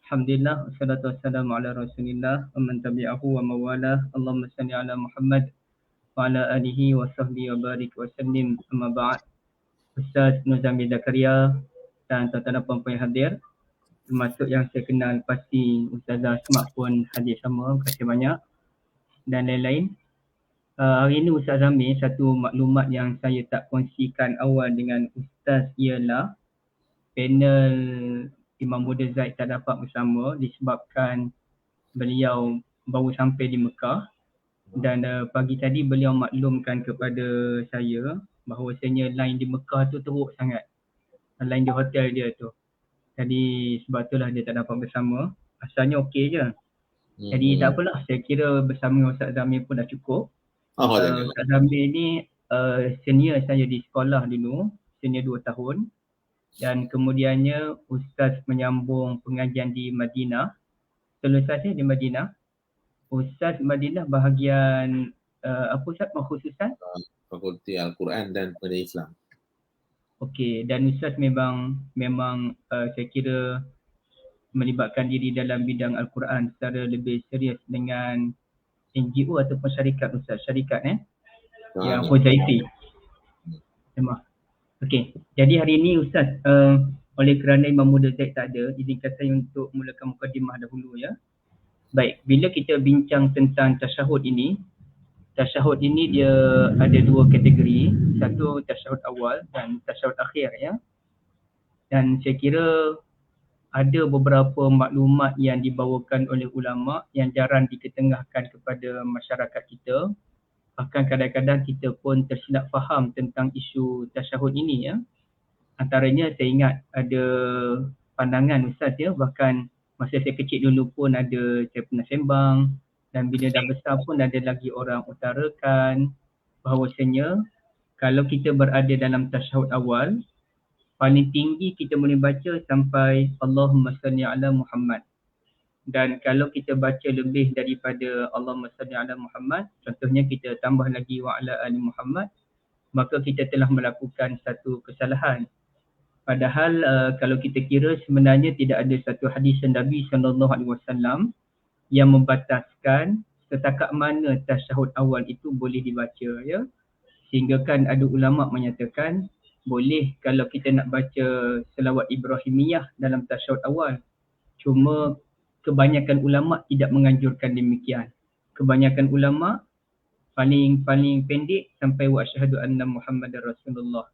Alhamdulillah, wassalatu wassalamu ala rasulillah, wa man tabi'ahu wa mawalah. Allahumma salli ala Muhammad wa ala alihi wa sahbihi wa barik wa sallim. Amma ba'd. Ustaz Nur Zamir Zakaria dan tuan-tuan dan puan-puan yang hadir, termasuk yang saya kenal pasti Ustazah Asma pun hadir sama, terima kasih banyak, dan lain-lain. Hari ini Ustaz Zamir, satu maklumat yang saya tak kongsikan awal dengan Ustaz ialah panel Imam Muda Zaid tak dapat bersama disebabkan beliau baru sampai di Mekah, dan pagi tadi beliau maklumkan kepada saya bahawasanya line di Mekah tu teruk sangat, line di hotel dia tu. Jadi sebab itulah dia tak dapat bersama. Asalnya okey je. Jadi tak apalah, saya kira bersama dengan Ustaz Zamir pun dah cukup. Ustaz Zamir ni senior saya di sekolah dulu, senior 2 tahun. Dan kemudiannya Ustaz menyambung pengajian di Madinah. Selesai saya di Madinah. Ustaz Madinah bahagian apa Ustaz khususan? Fakulti Al-Quran dan Pendidikan Islam. Okey, dan Ustaz memang saya kira melibatkan diri dalam bidang Al-Quran secara lebih serius dengan NGO ataupun syarikat Ustaz, syarikat yang Huzaifi. Memang. Okey, jadi hari ini Ustaz, oleh kerana Imam Muda Zaid tak ada, izinkan saya untuk mulakan mukadimah dahulu ya. Baik, bila kita bincang tentang tasyahud ini dia ada dua kategori, satu tasyahud awal dan tasyahud akhir ya. Dan saya kira ada beberapa maklumat yang dibawakan oleh ulama yang jarang diketengahkan kepada masyarakat kita. Bahkan kadang-kadang kita pun tersilap faham tentang isu tasyahud ini ya. Antaranya saya ingat ada pandangan Ustaz ya, bahkan masa saya kecil dulu pun ada saya pernah sembang, dan bila dah besar pun ada lagi orang utarakan bahawasanya kalau kita berada dalam tasyahud awal, paling tinggi kita boleh baca sampai Allahumma salli ala Muhammad. Dan kalau kita baca lebih daripada Allahumma salli ala Muhammad, contohnya kita tambah lagi wa ala ali Muhammad, maka kita telah melakukan satu kesalahan. Padahal kalau kita kira sebenarnya tidak ada satu hadis Nabi SAW yang membataskan setakat mana tasyahud awal itu boleh dibaca ya. Sehingga kan ada ulama menyatakan boleh kalau kita nak baca selawat Ibrahimiyah dalam tasyahud awal. Cuma kebanyakan ulama tidak menganjurkan demikian. Kebanyakan ulama paling pendek sampai wa asyhadu anna Muhammadar Rasulullah.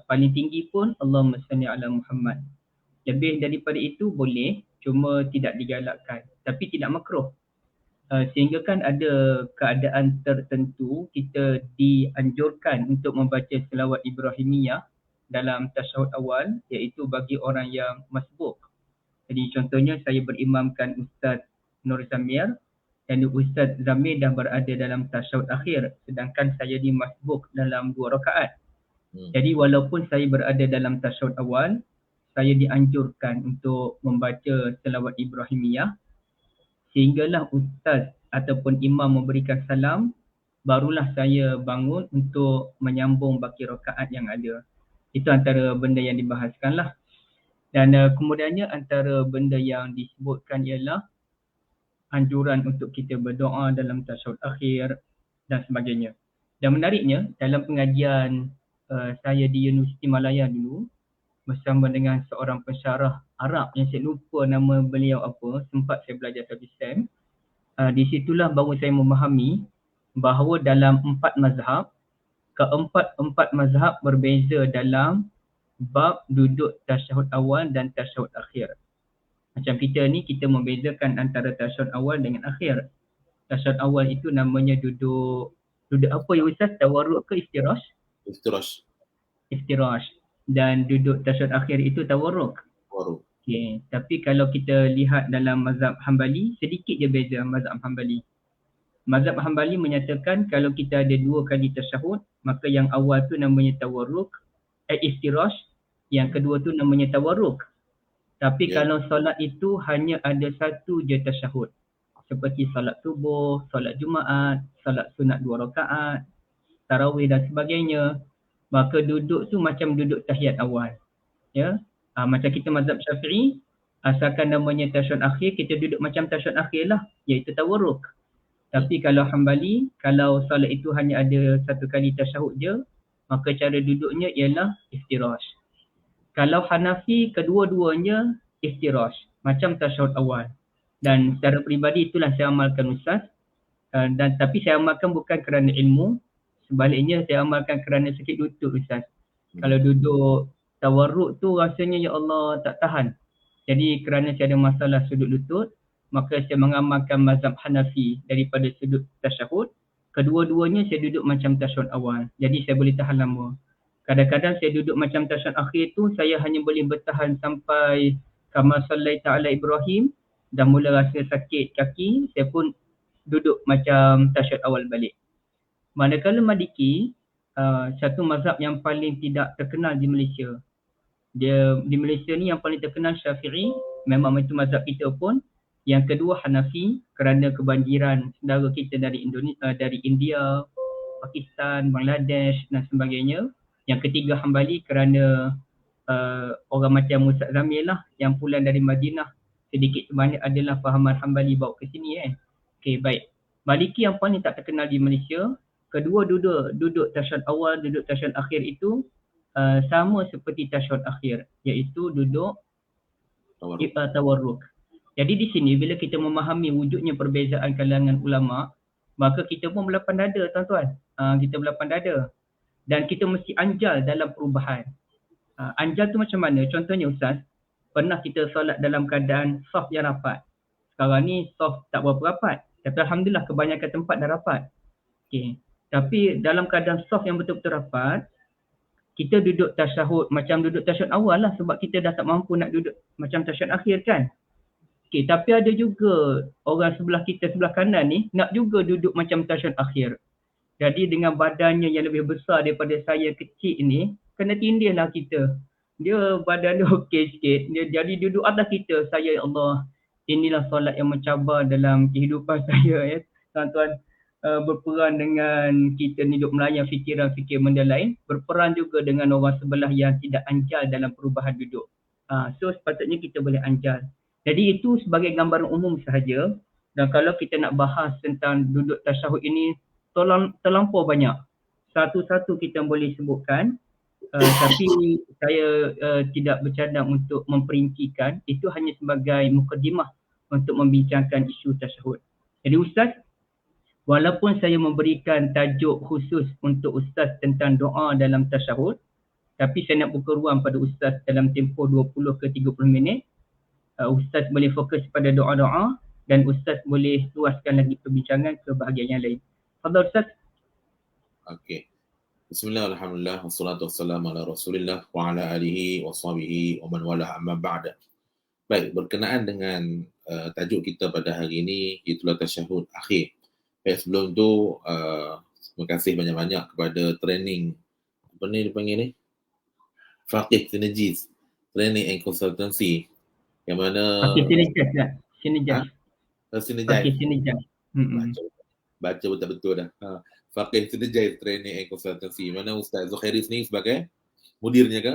Paling tinggi pun Allahumma salli ala Muhammad. Lebih daripada itu boleh, cuma tidak digalakkan, tapi tidak makruh. Sehingga kan ada keadaan tertentu kita dianjurkan untuk membaca selawat Ibrahimiyah dalam tasyahud awal, iaitu bagi orang yang masbuk. Jadi contohnya saya berimamkan Ustaz Nur Zamir, dan Ustaz Zamir dah berada dalam tasyahud akhir, sedangkan saya di masbuk dalam 2 rakaat. Jadi walaupun saya berada dalam tasyahud awal, saya dianjurkan untuk membaca selawat Ibrahimiyah, sehinggalah Ustaz ataupun Imam memberikan salam, barulah saya bangun untuk menyambung baki rakaat yang ada. Itu antara benda yang dibahaskan lah. Dan kemudiannya antara benda yang disebutkan ialah anjuran untuk kita berdoa dalam tasyahud akhir dan sebagainya. Dan menariknya dalam pengajian saya di Universiti Malaya dulu bersama dengan seorang pensyarah Arab yang saya lupa nama beliau apa, sempat saya belajar satu sem. Di situlah baru saya memahami bahawa dalam 4 mazhab, keempat mazhab berbeza dalam bab duduk tasyahud awal dan tasyahud akhir. Macam kita ni, kita membezakan antara tasyahud awal dengan akhir. Tasyahud awal itu namanya duduk apa ya Ustaz? Tawarruk ke iftirash? Iftirash. Dan duduk tasyahud akhir itu tawarruk. Okay. Tapi kalau kita lihat dalam mazhab Hambali, sedikit je beza mazhab Hambali. Mazhab Hambali menyatakan kalau kita ada 2 kali tasyahud, maka yang awal tu namanya tawarruk, iftirash. Yang kedua tu namanya tawarruk. Tapi kalau solat itu hanya ada 1 je tasyahud. Seperti solat subuh, solat Jumaat, solat sunat 2 rakaat, tarawih dan sebagainya. Maka duduk tu macam duduk tahiyat awal. Ya. Macam kita mazhab Syafi'i, Asalkan namanya tasyahud akhir, kita duduk macam tasyahud akhir lah, iaitu tawarruk. Tapi kalau Hambali, kalau solat itu hanya ada satu kali tasyahud je, maka cara duduknya ialah iftirash. Kalau Hanafi, kedua-duanya iftirash, macam tasyahud awal. Dan secara peribadi itulah saya amalkan Ustaz. Dan tapi saya amalkan bukan kerana ilmu, sebaliknya saya amalkan kerana sakit lutut Ustaz. Kalau duduk tawarruk tu rasanya ya Allah tak tahan. Jadi kerana saya ada masalah sudut lutut, maka saya mengamalkan mazhab Hanafi daripada sudut tasyahud. Kedua-duanya saya duduk macam tasyahud awal. Jadi saya boleh tahan lama. Kadang-kadang saya duduk macam tasyahud akhir tu, saya hanya boleh bertahan sampai kama sallaita ala Ibrahim dan mula rasa sakit kaki, saya pun duduk macam tasyahud awal balik. Manakala Maliki, satu mazhab yang paling tidak terkenal di Malaysia. Dia di Malaysia ni yang paling terkenal Syafi'i, memang itu mazhab kita pun. Yang kedua Hanafi, kerana kebanjiran saudara kita dari Indonesia, dari India, Pakistan, Bangladesh dan sebagainya. Yang ketiga Hambali kerana orang macam Ustaz Zamil lah yang pulang dari Madinah, sedikit sebanyak adalah fahaman Hambali bawa ke sini kan. Okey, baik. Maliki yang paling tak terkenal di Malaysia, kedua duduk tasyahud awal, duduk tasyahud akhir itu sama seperti tasyahud akhir, iaitu duduk tawarruk. Jadi di sini bila kita memahami wujudnya perbezaan kalangan ulama, maka kita pun berlapang dada tuan-tuan. Kita berlapang dada. Dan kita mesti anjal dalam perubahan. Anjal tu macam mana? Contohnya Ustaz, pernah kita solat dalam keadaan saf yang rapat. Sekarang ni saf tak berapa rapat. Tapi Alhamdulillah kebanyakan tempat dah rapat. Okay. Tapi dalam keadaan saf yang betul-betul rapat, kita duduk tasyahud macam duduk tasyahud awal lah sebab kita dah tak mampu nak duduk macam tasyahud akhir kan. Okay, tapi ada juga orang sebelah kita, sebelah kanan ni, nak juga duduk macam tasyahud akhir. Jadi dengan badannya yang lebih besar daripada saya kecil ni, kena tindihlah kita. Dia badan dia okey sikit. Dia jadi duduk atas kita. Saya, ya Allah, inilah solat yang mencabar dalam kehidupan saya. Ya. Tuan-tuan, berperan dengan kita ni duduk melayan fikiran-fikir benda lain. Berperan juga dengan orang sebelah yang tidak anjal dalam perubahan duduk. So sepatutnya kita boleh anjal. Jadi itu sebagai gambaran umum sahaja. Dan kalau kita nak bahas tentang duduk tasyahud ini, terlampau banyak. Satu-satu kita boleh sebutkan. Tapi saya tidak bercadang untuk memperincikan. Itu hanya sebagai mukadimah untuk membincangkan isu tasyahud. Jadi Ustaz, walaupun saya memberikan tajuk khusus untuk Ustaz tentang doa dalam tasyahud, tapi saya nak buka ruang pada Ustaz dalam tempoh 20 ke 30 minit. Ustaz boleh fokus pada doa-doa dan Ustaz boleh luaskan lagi perbincangan ke bahagian yang lain. Fadhal Ustaz. Okey. Bismillah, alhamdulillah, wassalatu wassalamu ala rasulillah wa ala alihi wa sahbihi wa man wala amma ba'da. Baik, berkenaan dengan tajuk kita pada hari ini, itulah tasyahud akhir. Baik, sebelum tu, terima kasih banyak-banyak kepada training, apa ni dipanggil ni? Faqih Synergies, Training and Consultancy, yang mana... Faqih Synergies lah. Synergies. Faqih Synergies. Baca betul-betul dah. Faqih Synergies Training and Consultancy. Mana Ustaz Zuhairis ni sebagai mudirnya ke?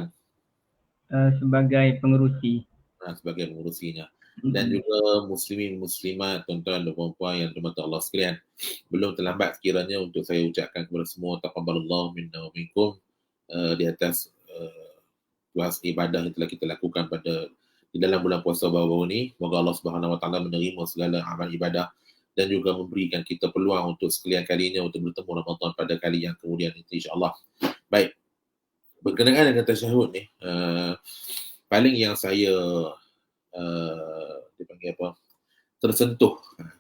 Sebagai pengerusi. Sebagai pengerusinya. Dan juga muslimin muslimat, tuan-tuan dan puan-puan yang dirahmati Allah sekalian. Belum terlambat sekiranya untuk saya ucapkan kepada semua taqabbalallahu minna wa minkum di atas tugas ibadah yang telah kita lakukan di dalam bulan puasa baru-baru ni. Semoga Allah Subhanahu Wa Taala menerima segala amal ibadah dan juga memberikan kita peluang untuk sekalian kalinya untuk bertemu Ramadan pada kali yang kemudian itu, insya-Allah. Baik. Berkenaan dengan tasyahud ni, paling yang saya dipanggil apa?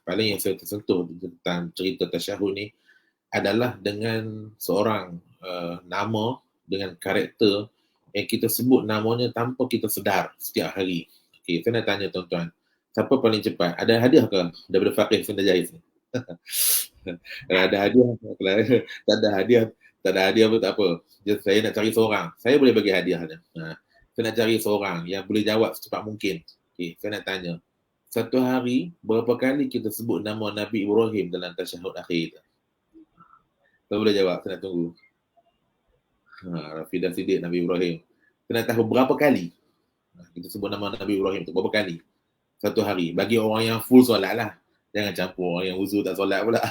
Paling yang saya tersentuh tentang cerita tasyahud ni adalah dengan seorang nama dengan karakter yang kita sebut namanya tanpa kita sedar setiap hari. Okey, saya nak tanya tuan-tuan, siapa paling cepat? Ada hadiah ke daripada Faqih Synergies ni? Ada hadiah? Tak ada hadiah pun tak apa. Just saya nak cari seorang. Saya boleh bagi hadiah dia. Saya nak cari seorang yang boleh jawab secepat mungkin. Okey, saya nak tanya. Satu hari, berapa kali kita sebut nama Nabi Ibrahim dalam tasyahud akhir? Saya boleh jawab, saya nak tunggu. Rafidah Siddiq, Nabi Ibrahim. Saya nak tahu berapa kali? Kita sebut nama Nabi Ibrahim tu berapa kali satu hari. Bagi orang yang full solat lah, jangan campur orang yang uzur tak solat pula.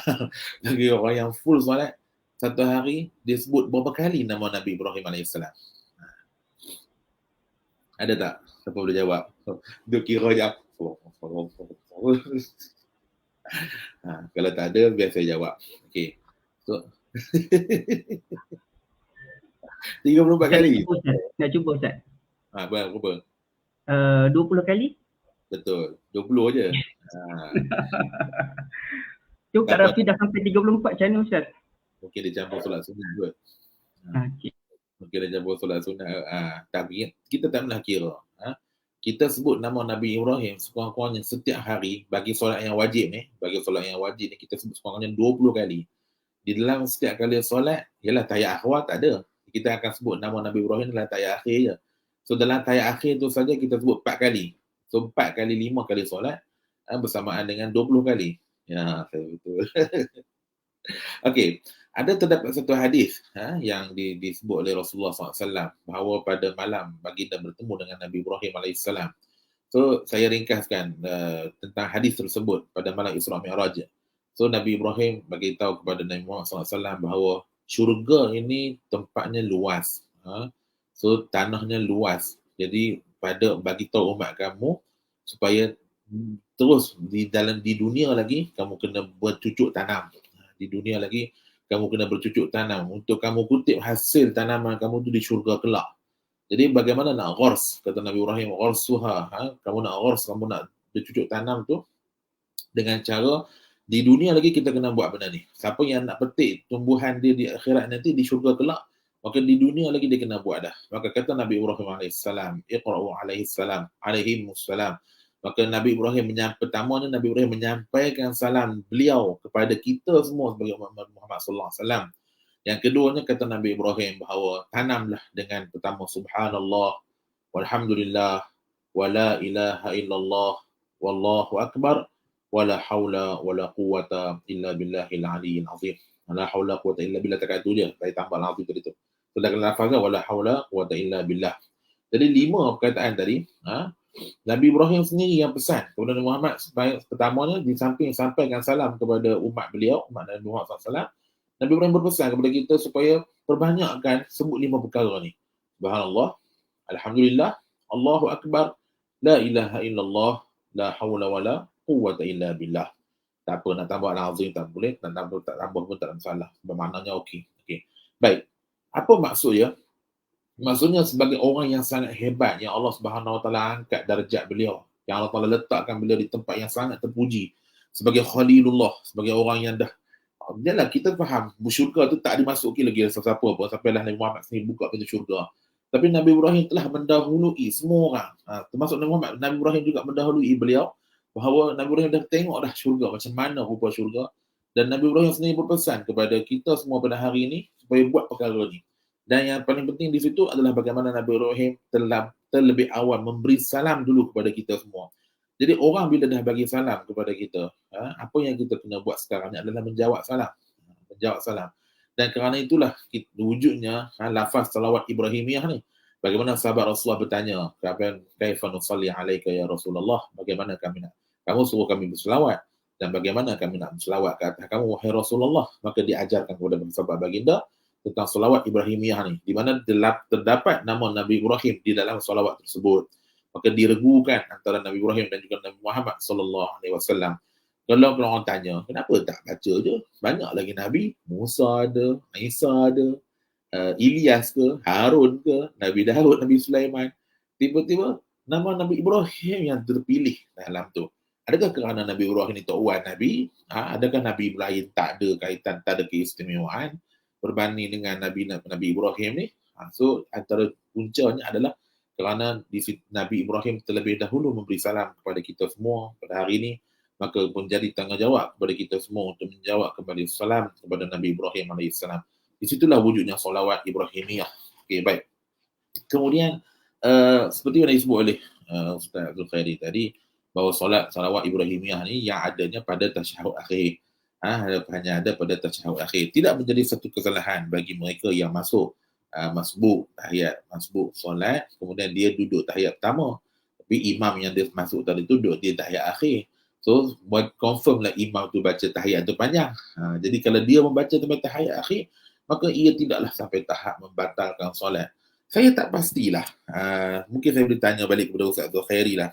Bagi orang yang full solat, satu hari dia sebut berapa kali nama Nabi Ibrahim AS. Ada tak? Siapa boleh jawab? Dia kira je kalau tak ada, biar saya jawab. Okay. So, 34 kali. Nak cuba Ustaz. Berapa? 20 kali? Betul. 20 je. Tu Kak Rafi dah sampai 34 macam mana Ustaz? Mungkin dia campur solat sunat kot. Okay. Mungkin dia campur solat sunat. Tapi kita tak pernah kira. Kita sebut nama Nabi Ibrahim sekurang-kurangnya setiap hari bagi solat yang wajib ni. Bagi solat yang wajib ni kita sebut sekurang-kurangnya 20 kali. Di dalam setiap kali solat, ialah tahiyat akhir tak ada. Kita akan sebut nama Nabi Ibrahim dalam tahiyat akhir je. So dalam tahiyat akhir tu saja kita sebut 4 kali. So 4 kali 5 kali solat bersamaan dengan 20 kali. Ya, saya betul. Okey, ada terdapat satu hadis yang disebut oleh Rasulullah SAW bahawa pada malam baginda bertemu dengan Nabi Ibrahim AS. So saya ringkaskan tentang hadis tersebut pada malam Isra Mi'raj. So Nabi Ibrahim bagi tahu kepada Nabi Muhammad SAW bahawa syurga ini tempatnya luas. So tanahnya luas. Jadi bagi tahu umat kamu supaya terus di dunia lagi kamu kena bercucuk tanam. Di dunia lagi kamu kena bercucuk tanam untuk kamu kutip hasil tanaman kamu tu di syurga kelak. Jadi bagaimana nak ghors, kata Nabi Ibrahim, gharsuha, kamu nak ghors, kamu nak bercucuk tanam tu dengan cara di dunia lagi kita kena buat benda ni. Siapa yang nak petik tumbuhan dia di akhirat nanti di syurga kelak, maka di dunia lagi dia kena buat dah. Maka kata Nabi Ibrahim AS, Iqra'u alaihissalam. Maka Nabi Ibrahim pertamanya Nabi Ibrahim menyampaikan salam beliau kepada kita semua sebagai umat Muhammad sallallahu alaihi wasallam. Yang keduanya kata Nabi Ibrahim bahawa tanamlah dengan pertama subhanallah walhamdulillah wala ilaha illallah wallahu akbar wala haula wala quwata illa billahil aliyyil azim. La haula quwata illa billah tak tu je. Saya tambah lafaz tadi tu. Sedangkan lafaznya wala haula quwata illa billah. Jadi 5 perkataan tadi, Nabi Ibrahim sendiri yang pesan kepada Nabi Muhammad supaya pertamanya di samping sampaikan salam kepada umat beliau, umat Nabi Muhammad SAW, Nabi Ibrahim berpesan kepada kita supaya perbanyakkan sebut 5 perkara ni. Subhanallah, alhamdulillah, Allahu akbar, la ilaha illallah, la hawla wala quwwata illa billah. Tak apa nak tambah al-azim tak boleh, tak tambah pun tak ada masalah. Bermaknanya okey. Baik. Apa maksud dia? Maksudnya sebagai orang yang sangat hebat yang Allah Subhanahu Wa Taala angkat darjat beliau, yang Allah Taala letakkan beliau di tempat yang sangat terpuji sebagai Khalilullah, sebagai orang yang dah jelah kita faham syurga tu tak dimasuki lagi siapa-siapa pun sampailah Nabi Muhammad sendiri buka pintu syurga. Tapi Nabi Ibrahim telah mendahului semua orang. Termasuk Nabi Muhammad, Nabi Ibrahim juga mendahului beliau bahawa Nabi Ibrahim dah tengok dah syurga macam mana rupa syurga, dan Nabi Ibrahim sendiri berpesan kepada kita semua pada hari ini supaya buat perkara ni. Dan yang paling penting di situ adalah bagaimana Nabi Ibrahim telah terlebih awal memberi salam dulu kepada kita semua. Jadi orang bila dah bagi salam kepada kita, apa yang kita kena buat sekarang ni adalah menjawab salam. Menjawab salam. Dan kerana itulah wujudnya lafaz salawat Ibrahimiyah ni. Bagaimana sahabat Rasulullah bertanya, kaifa nusalli alaika ya Rasulullah? Bagaimana kamu suruh kami berselawat, dan bagaimana kami nak berselawat ke atas kamu wahai Rasulullah? Maka diajarkan kepada sahabat baginda tentang salawat Ibrahimiyah ni, di mana terdapat nama Nabi Ibrahim di dalam salawat tersebut. Maka diregukan antara Nabi Ibrahim dan juga Nabi Muhammad sallallahu alaihi wasallam. Kalau orang tanya, kenapa tak baca je? Banyak lagi Nabi, Musa ada, Isa ada, Ilyas ke, Harun ke, Nabi Daud, Nabi Sulaiman. Tiba-tiba nama Nabi Ibrahim yang terpilih dalam tu. Adakah kerana Nabi Ibrahim ni tuan Nabi? Adakah Nabi lain tak ada kaitan, tak ada keistimewaan berbanding dengan Nabi Ibrahim ni? So antara puncanya adalah kerana Nabi Ibrahim terlebih dahulu memberi salam kepada kita semua pada hari ini, maka menjadi tanggungjawab kepada kita semua untuk menjawab kembali salam kepada Nabi Ibrahim AS. Di situlah wujudnya salawat Ibrahimiyah. Okey, baik. Kemudian seperti yang disebut oleh Ustaz Abdul Khairi tadi, bahawa salawat Ibrahimiyah ni yang adanya pada tasyahud akhir. Hanya ada pada tasyahud akhir. Tidak menjadi satu kesalahan bagi mereka yang masuk masbuk, tahiyat masbuk solat, kemudian dia duduk tahiyat pertama. Tapi imam yang dia masuk tadi duduk dia tahiyat akhir. So, buat confirm lah imam tu baca tahiyat tu panjang. Jadi kalau dia membaca sampai tahiyat akhir, maka ia tidaklah sampai tahap membatalkan solat. Saya tak pastilah. Mungkin saya boleh tanya balik kepada Ustaz Khairi lah.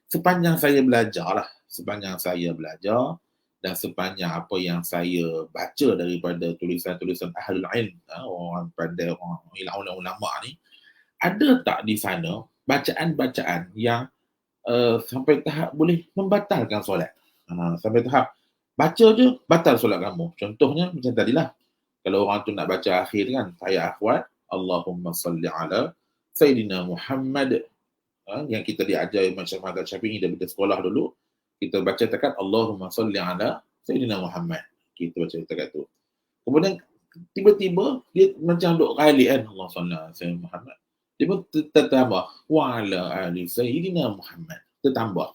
Sepanjang saya belajar dan sepanjang apa yang saya baca daripada tulisan-tulisan ahlul ilm, orang pada orang ulama ni, ada tak di sana bacaan-bacaan yang sampai tahap boleh membatalkan solat? Sampai tahap baca je batal solat kamu. Contohnya macam tadilah, kalau orang tu nak baca akhir kan, ayat akhwat, Allahumma salli ala Sayyidina Muhammad, yang kita diajar macam mazhab Syafi'i daripada sekolah dulu, kita baca tekat Allahumma salli ala Sayyidina Muhammad. Kita baca tekat tu. Kemudian tiba-tiba dia macam duk kali kan, Allah salli ala Sayyidina Muhammad. Dia pun tertambah wa ala ali Sayyidina Muhammad. Tertambah.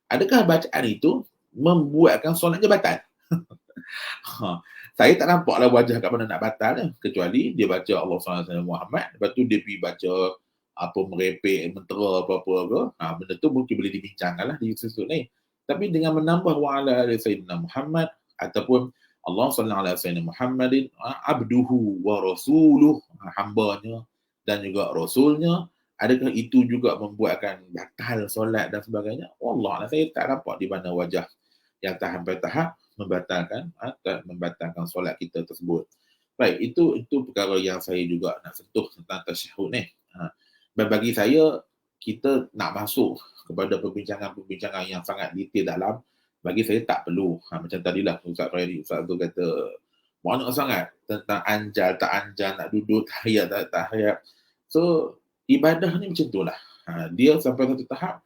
Adakah bacaan itu membuatkan solatnya batal? Saya tak nampaklah wajah kat mana nak batal dah. Kecuali dia baca Allah SWT Muhammad, lepas tu dia pergi baca apa merepek, mentera apa-apa ke. Benda tu mungkin boleh dibincangkan lah di susun ni. Tapi dengan menambah wa'ala ala Sayyidina Muhammad ataupun Allah SWT Muhammadin abduhu wa rasuluh, hambanya dan juga rasulnya, adakah itu juga membuatkan batal solat dan sebagainya? Wallah, saya tak nampak di mana wajah yang sampai tahap membatalkan solat kita tersebut. Baik, itu perkara yang saya juga nak sentuh tentang tasyahud ni. Dan bagi saya, kita nak masuk kepada perbincangan yang sangat detail dalam, bagi saya tak perlu. Macam tadilah Ustaz tu kata banyak sangat tentang anjal, tak anjal, nak duduk, tahiyat, tak tahiyat. So, ibadah ni macam tu lah. Dia sampai satu tahap,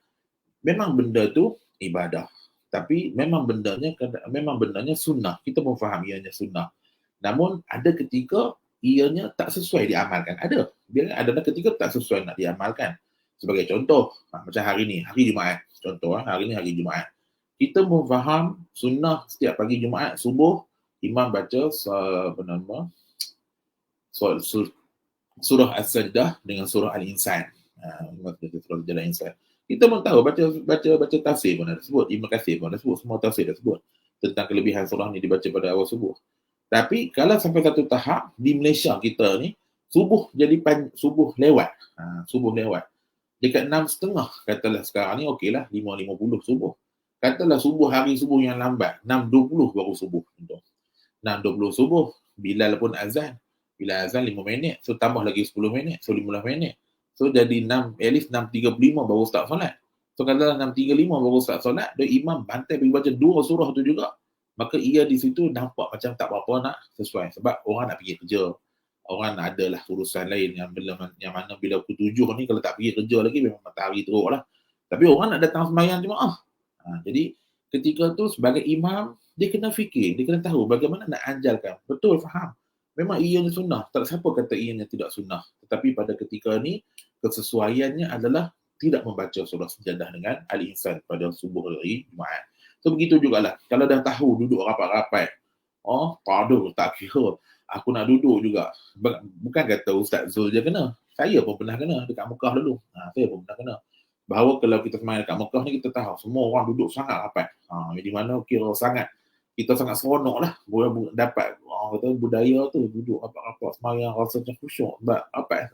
memang benda tu ibadah. Tapi memang bendanya sunnah. Kita pun faham ianya sunnah. Namun ada ketika ianya tak sesuai diamalkan. Ada. Dia ada ketika tak sesuai nak diamalkan. Sebagai contoh, macam hari ni, hari Jumaat. Contoh, hari ni hari Jumaat. Kita pun faham sunnah setiap pagi Jumaat, subuh, imam baca surah As-Sajdah dengan surah Al-Insan. Surah Al-Insan. Kita pun tahu baca tafsir pun ada sebut, Ibn Katsir pun ada sebut, semua tafsir dah sebut tentang kelebihan surah ni dibaca pada awal subuh. Tapi kalau sampai satu tahap di Malaysia kita ni, subuh lewat. Subuh lewat. Dekat 6.30 katalah sekarang ni, okeylah 5.50 subuh. Katalah hari subuh yang lambat, 6.20 baru subuh. 6.20 subuh, Bilal pun azan. Bila azan 5 minit, so tambah lagi 10 minit, so 15 minit. So jadi at least 6.35 baru start solat. So kalau 6.35 baru start solat, dan imam bantai pergi baca 2 surah tu juga, maka ia di situ nampak macam tak apa-apa nak sesuai. Sebab orang nak pergi kerja. Orang adalah urusan lain yang mana bila pukul 7 ni kalau tak pergi kerja lagi memang matahari teruk lah. Tapi orang nak datang sembahyang jemaah. Jadi ketika tu sebagai imam, dia kena fikir, dia kena tahu bagaimana nak anjalkan. Betul, faham. Memang ianya sunnah. Tak siapa kata ianya tidak sunnah. Tetapi pada ketika ni, kesesuaiannya adalah tidak membaca surah Sajadah dengan Al-Insan pada subuh hari Jumaat. So begitu jugalah. Kalau dah tahu duduk rapat-rapat, tak kira. Aku nak duduk juga. Bukan kata Ustaz Zul je kena. Saya pun pernah kena dekat Mekah dulu. Saya pun pernah kena. Bahawa kalau kita semain dekat Mekah ni, kita tahu semua orang duduk sangat rapat. Di mana kira sangat, kita sangat seronok lah dapat orang kata budaya tu duduk rapat-rapat semayang rasa macam khusyuk sebab rapat.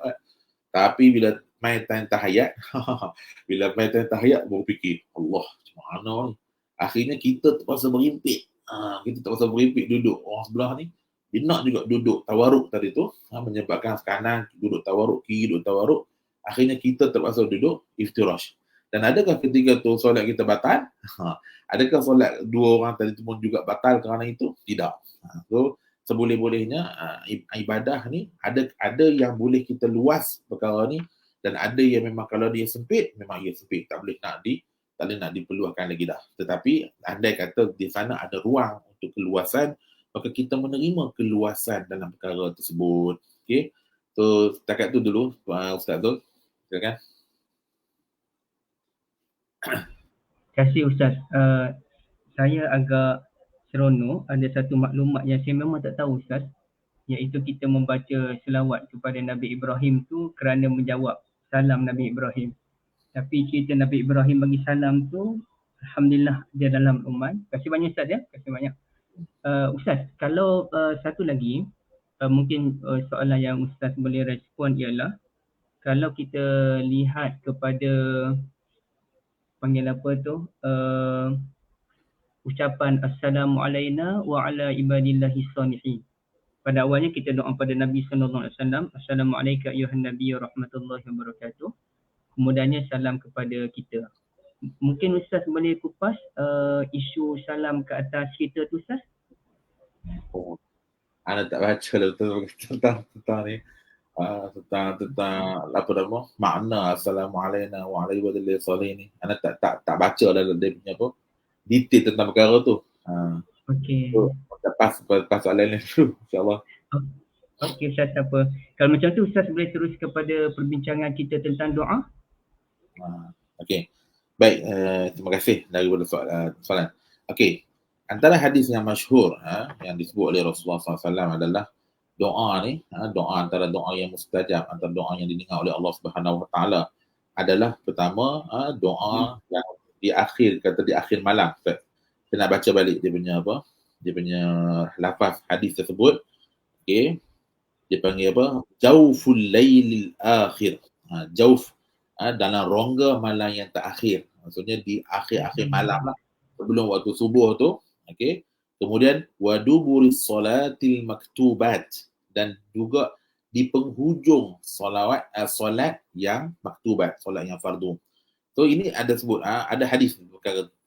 Tapi bila main time tahiyat baru fikir, Allah macam mana ni. Akhirnya kita terpaksa berimpit. Duduk. Orang sebelah ni dia nak juga duduk tawaruk tadi tu, menyebabkan kanan duduk tawaruk, kiri duduk tawaruk. Akhirnya kita terpaksa duduk iftirash. Dan adakah ketika tu solat kita batal? Adakah solat dua orang tadi tu pun juga batal kerana itu? Tidak. So seboleh-bolehnya ibadah ni ada yang boleh kita luas perkara ni, dan ada yang memang kalau dia sempit, memang ia sempit, tak boleh nak diperluaskan lagi dah. Tetapi andai kata di sana ada ruang untuk keluasan, maka kita menerima keluasan dalam perkara tersebut. Okey. So setakat tu dulu Ustaz Zul. Silakan. Terima kasih Ustaz. Saya agak seronok, ada satu maklumat yang saya memang tak tahu Ustaz. iaitu kita membaca selawat kepada Nabi Ibrahim tu kerana menjawab salam Nabi Ibrahim. Tapi cerita Nabi Ibrahim bagi salam tu, alhamdulillah dia dalam umat. Kasih banyak Ustaz ya, kasih banyak. Ustaz, kalau satu lagi, mungkin soalan yang Ustaz boleh respon ialah, kalau kita lihat kepada panggil apa tu, ucapan Assalamualaikum wa ala ibadillahi salihin. Pada awalnya kita doa pada Nabi SAW, Assalamualaikum ayuhan Nabi wa rahmatullahi wabarakatuh. Kemudiannya salam kepada kita. Mungkin Ustaz boleh kupas isu salam ke atas kita tu Ustaz? Oh, Ana tak baca lah betul tentang ni. Tentang apa nama makna Assalamualaikum wa ala ibadillahi salihin ni. Ana tak baca lah dia punya apa detail tentang perkara tu. Okey. So, lepas soalan ni dulu, insyaAllah. Okey Ustaz, apa. Kalau macam tu Ustaz boleh terus kepada perbincangan kita tentang doa? Okey. Baik, terima kasih daripada soalan. Okey. Antara hadis yang masyhur yang disebut oleh Rasulullah SAW adalah doa ni, doa antara doa yang mustajab, antara doa yang didengar oleh Allah Subhanahu Wa Taala adalah pertama doa yang di akhir malam. Saya nak baca balik dia punya apa? Dia punya lafaz hadis tersebut. Okey. Dia panggil apa? Jauful lailil akhir. Jauf dalam rongga malam yang terakhir. Maksudnya di akhir-akhir malam lah. Sebelum waktu subuh tu. Okay. Kemudian waduburis salatil maktubat. Dan juga di penghujung solat yang maktubat. Solat yang fardu. So ini ada sebut, ada hadis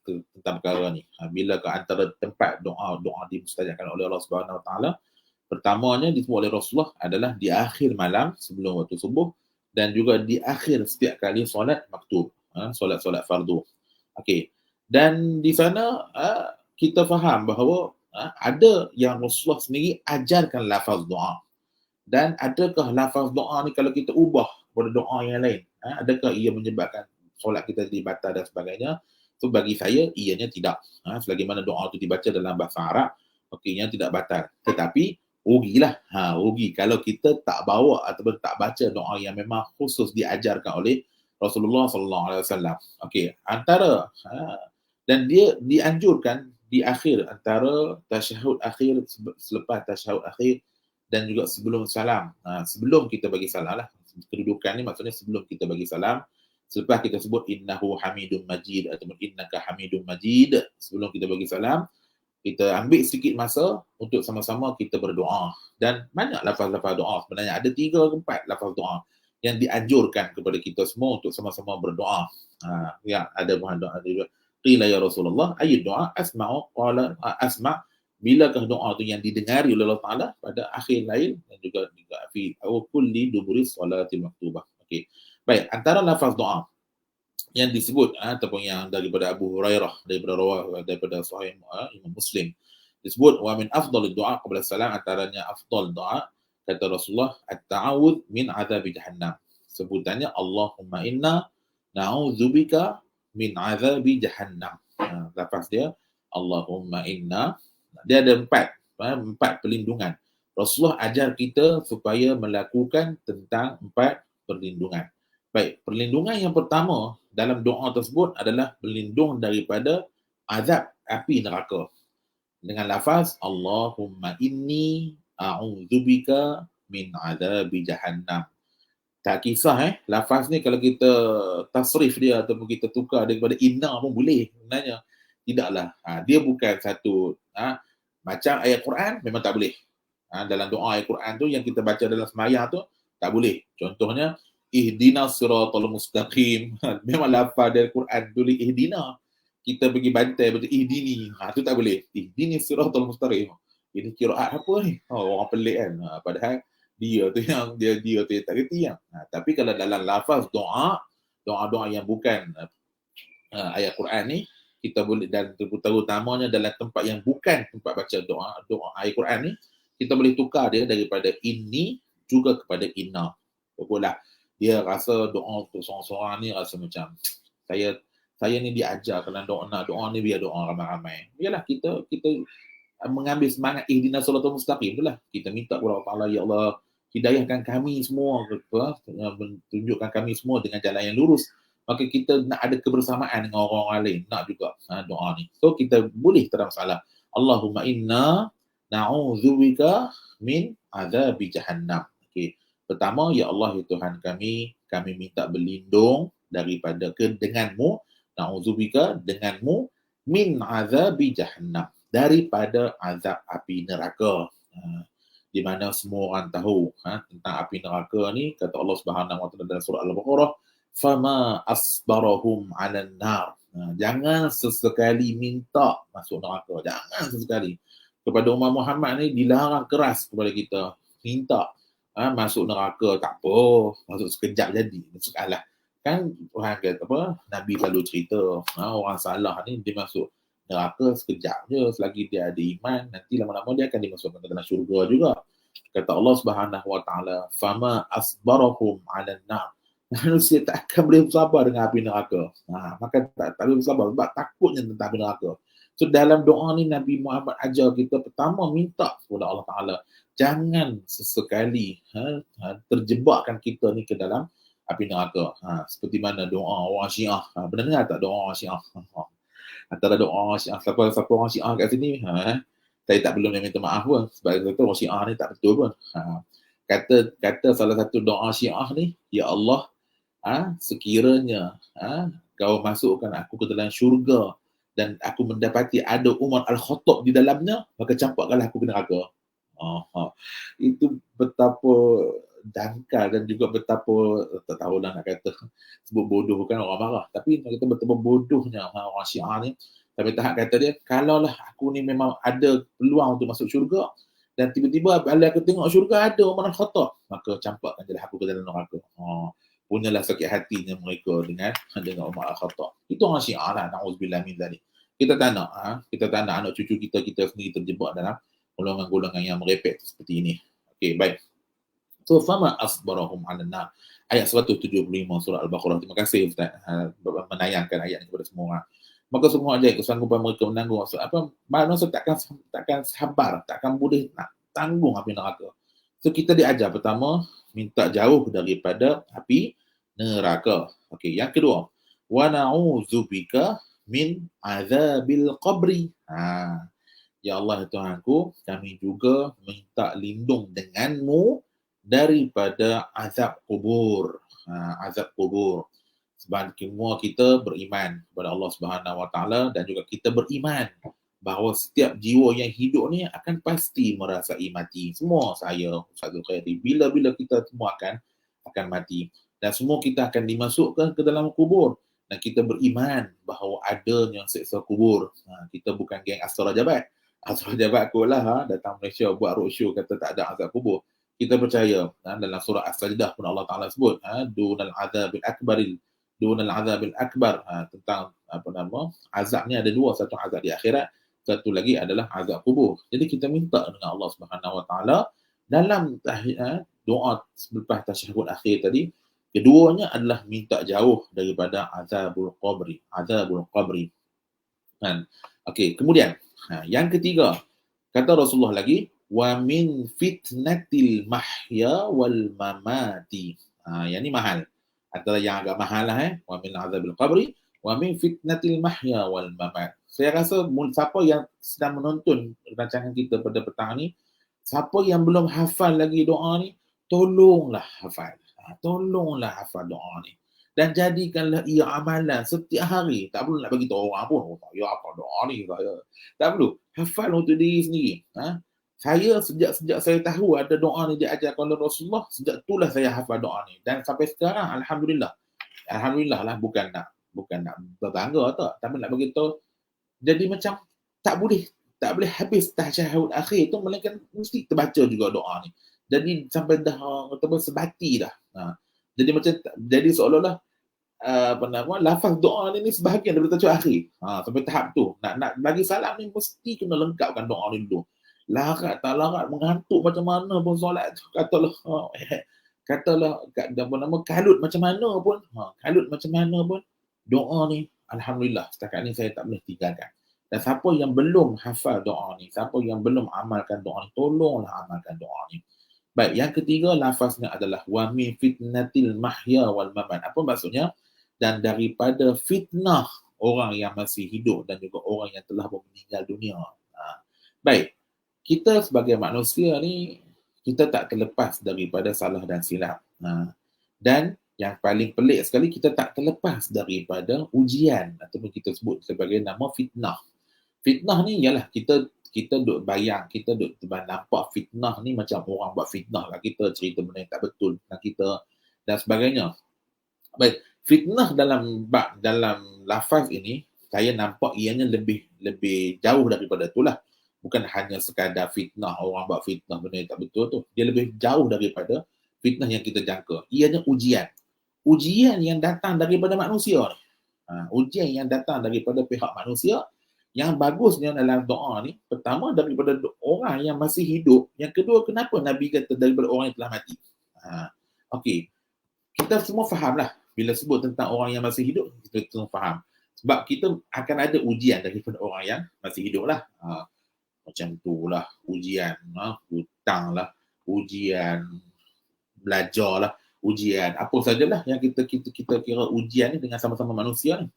tentang perkara ni. Bila ke antara tempat doa dimustajabkan oleh Allah Subhanahu Wa Taala, pertamanya disebut oleh Rasulullah adalah di akhir malam sebelum waktu subuh dan juga di akhir setiap kali solat maktub, solat fardu. Okey. Dan di sana kita faham bahawa ada yang Rasulullah sendiri ajarkan lafaz doa. Dan adakah lafaz doa ni kalau kita ubah pada doa yang lain, adakah ia menyebabkan solat kita jadi batal dan sebagainya? So bagi saya ianya tidak. Selagi doa itu dibaca dalam bahasa Arab, ianya tidak batal. Tetapi rugilah. Rugi kalau kita tak bawa ataupun tak baca doa yang memang khusus diajarkan oleh Rasulullah sallallahu alaihi wasallam. Okey, antara dan dia dianjurkan di akhir antara tasyahud akhir, selepas tasyahud akhir dan juga sebelum salam. Sebelum kita bagi salam lah. Kedudukan ni maksudnya sebelum kita bagi salam. Selepas kita sebut innahu hamidun majid ataupun innaka hamidun majid, sebelum kita bagi salam, kita ambil sedikit masa untuk sama-sama kita berdoa. Dan banyak lafaz-lafaz doa. Sebenarnya ada 3 ke 4 lafaz doa yang dianjurkan kepada kita semua untuk sama-sama berdoa. Ya, ada bahan doa juga. Qila ya Rasulullah, ayyud doa asma'u qala asma'. Bilakah doa tu yang didengari oleh Allah Taala pada akhir lail dan juga fi kulli duburi salatil maktubah. Okey. Baik, antara lafaz doa yang disebut ataupun yang daripada Abu Hurairah daripada Sahih Imam Muslim disebut wa min afdhalid du'a qabla salam, antaranya afdal doa kata Rasulullah at-ta'awudz min azabi jahannam. Sebutannya Allahumma inna na'udzubika min azabi jahannam. Lafaz dia Allahumma inna, dia ada 4 perlindungan. Rasulullah ajar kita supaya melakukan tentang 4 perlindungan. Baik, perlindungan yang pertama dalam doa tersebut adalah berlindung daripada azab api neraka. Dengan lafaz Allahumma inni a'udzubika min azabi jahannam. Tak kisah lafaz ni kalau kita tasrif dia ataupun kita tukar daripada inna pun boleh sebenarnya. Tidaklah. Dia bukan satu macam ayat Quran memang tak boleh. Dalam doa ayat Quran tu yang kita baca dalam sembahyang tu tak boleh. Contohnya ihdinas siratal mustaqim. Memang lafaz dari Quran tulis ihdina. Kita pergi bantai baca ihdini. Tu tak boleh. Ihdinis siratal mustaqim. Ini qiraat apa ni? Orang pelik kan. Padahal dia tu yang dia tu yang tak reti yang. Tapi kalau dalam lafaz doa yang bukan ayat Quran ni, kita boleh, dan terutamanya dalam tempat yang bukan tempat baca doa ayat Quran ni, kita boleh tukar dia daripada ini juga kepada inna. Baiklah. Dia rasa doa untuk seorang-seorang ni rasa macam saya ni diajar kalau nak doa ni biar doa ramai-ramai. Yalah kita mengambil semangat ihdinas siratal mustaqim itulah. Kita minta kepada Allah Taala, ya Allah, hidayahkan kami semua, tunjukkan kami semua dengan jalan yang lurus. Maka kita nak ada kebersamaan dengan orang-orang lain, nak juga doa ni. So kita boleh tak ada masalah. Allahumma inna na'udzubika min azabi jahannam. Okey. Pertama, ya Allah, ya Tuhan kami minta berlindung daripada denganmu, na'udzubika denganmu, min azabi jahannam, daripada azab api neraka. Di mana semua orang tahu tentang api neraka ni, kata Allah Subhanahu Wa Taala dalam surah Al-Baqarah, fama asbarahum 'alan nar. Jangan sesekali minta masuk neraka, jangan sesekali. Kepada umat Muhammad ni dilarang keras kepada kita minta masuk neraka, tak apa, masuk sekejap jadi, masalah. Kan orang kata apa, Nabi selalu cerita orang salah ni dia masuk neraka sekejap je, selagi dia ada iman, nanti lama-lama dia akan dimasukkan ke dalam syurga juga. Kata Allah Subhanahu Wa Taala, fama asbarahum 'alan nar. Manusia tak akan boleh bersabar dengan api neraka. Maka tak boleh bersabar sebab takutnya tentang api neraka. So dalam doa ni Nabi Muhammad ajar kita pertama minta kepada Allah Taala, jangan sesekali terjebakkan kita ni ke dalam api neraka. Seperti mana doa orang Syiah. Benar dengar tak doa orang Syiah? Antara doa orang Syiah, siapa orang Syiah kat sini, saya tak perlu minta maaf pun sebab kata orang Syiah ni tak betul pun. Kata salah satu doa Syiah ni, ya Allah, sekiranya kau masukkan aku ke dalam syurga dan aku mendapati ada Umar Al-Khattab di dalamnya, maka campakkanlah aku ke neraka. Itu betapa dangkal dan juga betapa, tak tahulah nak kata sebut bodoh, bukan orang marah, tapi nak kata betapa bodohnya orang Syiah ni sampai tahap kata dia, kalaulah aku ni memang ada peluang untuk masuk syurga dan tiba-tiba bila aku tengok syurga ada Umar Al-Khattab, maka campakkan je aku ke dalam neraka. Punyalah sakit hatinya mereka dengan Umar Al-Khattab. Itu orang Syiah lah, na'udzubillah min dzalik. Kita tak nak anak cucu kita sendiri terjebak dalam golongan-golongan yang merepek seperti ini. Okey, baik. So, fama asbarahum 'alan nar. Ayat 175 surah Al-Baqarah. Terima kasih Ustaz menayangkan ayat ini kepada semua orang. Maka semua ajaib kesanggupan mereka menanggung. Manusia takkan sabar, takkan boleh nak tanggung api neraka. So kita diajar pertama minta jauh daripada api neraka. Okey, yang kedua, wa na'udzubika min azabil qabri. Ya Allah Tuhanku, kami juga minta lindung denganmu daripada azab kubur. Azab kubur. Sebab semua kita beriman kepada Allah Subhanahu Wa Taala dan juga kita beriman bahawa setiap jiwa yang hidup ni akan pasti merasai mati. Semua saya, Ustaz Khairi, bila-bila kita semua akan mati. Dan semua kita akan dimasukkan ke dalam kubur. Dan kita beriman bahawa adanya siksa kubur. Kita bukan geng Astra Jabat. Astra Jabat aku lah datang Malaysia buat roadshow kata tak ada azab kubur. Kita percaya dalam surah As-Sajdah pun Allah Ta'ala sebut dunal azabil akbar, tentang azab ni ada dua, satu azab di akhirat, satu lagi adalah azab kubur. Jadi kita minta dengan Allah Subhanahu Wa Taala dalam doa selepas tasyahud akhir tadi, keduanya adalah minta jauh daripada azabul qabri. Okey, kemudian yang ketiga kata Rasulullah lagi, wa min fitnatil mahya wal mamati. Yang ni mahal. Antara yang agak mahal lah wa min azabil qabri wa min fitnatil mahya wal mamat. Saya rasa siapa yang sedang menonton rancangan kita pada petang ni, siapa yang belum hafal lagi doa ni, tolonglah hafal. Tolonglah hafal doa ni. Dan jadikanlah ia amalan setiap hari. Tak perlu nak bagi tahu orang pun. Ya apa doa ni. Tak perlu. Hafal untuk diri sendiri. Saya sejak saya tahu ada doa ni diajarkan oleh Rasulullah, sejak itulah saya hafal doa ni. Dan sampai sekarang alhamdulillah lah, bukan nak berbangga tak, tapi nak bagi tahu. Jadi macam tak boleh habis tasyahud akhir tu melainkan mesti terbaca juga doa ni. Jadi sampai dah sebati dah. Jadi seolah-olah lafaz doa ni sebahagian daripada tasyahud akhir. Sampai tahap tu nak bagi salam ni mesti kena lengkapkan doa ni dulu. Larat mengantuk macam mana pun solat tu, katalah kalut macam mana pun doa ni alhamdulillah setakat ni saya tak boleh tinggalkan. Dan siapa yang belum hafal doa ni, siapa yang belum amalkan doa ni, tolonglah amalkan doa ni. Baik, yang ketiga lafaznya adalah wa min fitnatil mahya wal mamat. Apa maksudnya? Dan daripada fitnah orang yang masih hidup dan juga orang yang telah meninggal dunia. Baik, kita sebagai manusia ni, kita tak terlepas daripada salah dan silap. Dan yang paling pelik sekali, kita tak terlepas daripada ujian ataupun kita sebut sebagai nama fitnah. Fitnah ni ialah kita duk bayang, kita duk nampak fitnah ni macam orang buat fitnah lah kita, cerita benda yang tak betul tentang kita dan sebagainya. Baik, fitnah dalam lafaz ini saya nampak ianya lebih jauh daripada itulah. Bukan hanya sekadar fitnah, orang buat fitnah benda yang tak betul tu. Dia lebih jauh daripada fitnah yang kita jangka. Ianya ujian. Ujian yang datang daripada manusia ni. Ujian yang datang daripada pihak manusia. Yang bagusnya dalam doa ni, pertama daripada orang yang masih hidup. Yang kedua, kenapa Nabi kata daripada orang yang telah mati? Okey, kita semua fahamlah bila sebut tentang orang yang masih hidup, kita semua faham. Sebab kita akan ada ujian daripada orang yang masih hidup lah. Macam tu lah ujian, hutang lah, ujian belajar lah, ujian apa sajalah yang kita kira ujian ni dengan sama-sama manusia ni.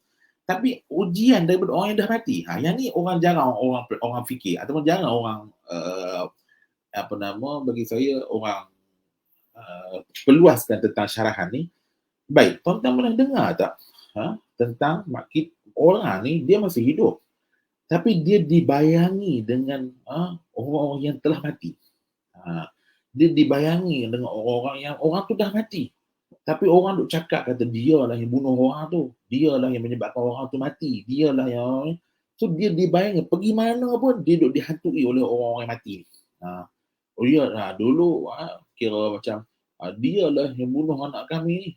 Tapi ujian daripada orang yang dah mati, yang ni orang jarang orang fikir ataupun jarang orang bagi saya orang perluaskan tentang syarahan ni. Baik, tuan-tuan pernah dengar tak tentang orang ni dia masih hidup tapi dia dibayangi dengan orang-orang yang telah mati. Dia dibayangi dengan orang-orang yang orang tu dah mati. Tapi orang duk cakap kata dialah yang bunuh orang tu. Dialah yang menyebabkan orang tu mati. Dialah yang... So dia dibayangi. Pergi mana pun dia duk dihantui oleh orang-orang yang mati. Dulu kira macam dialah yang bunuh anak kami ni.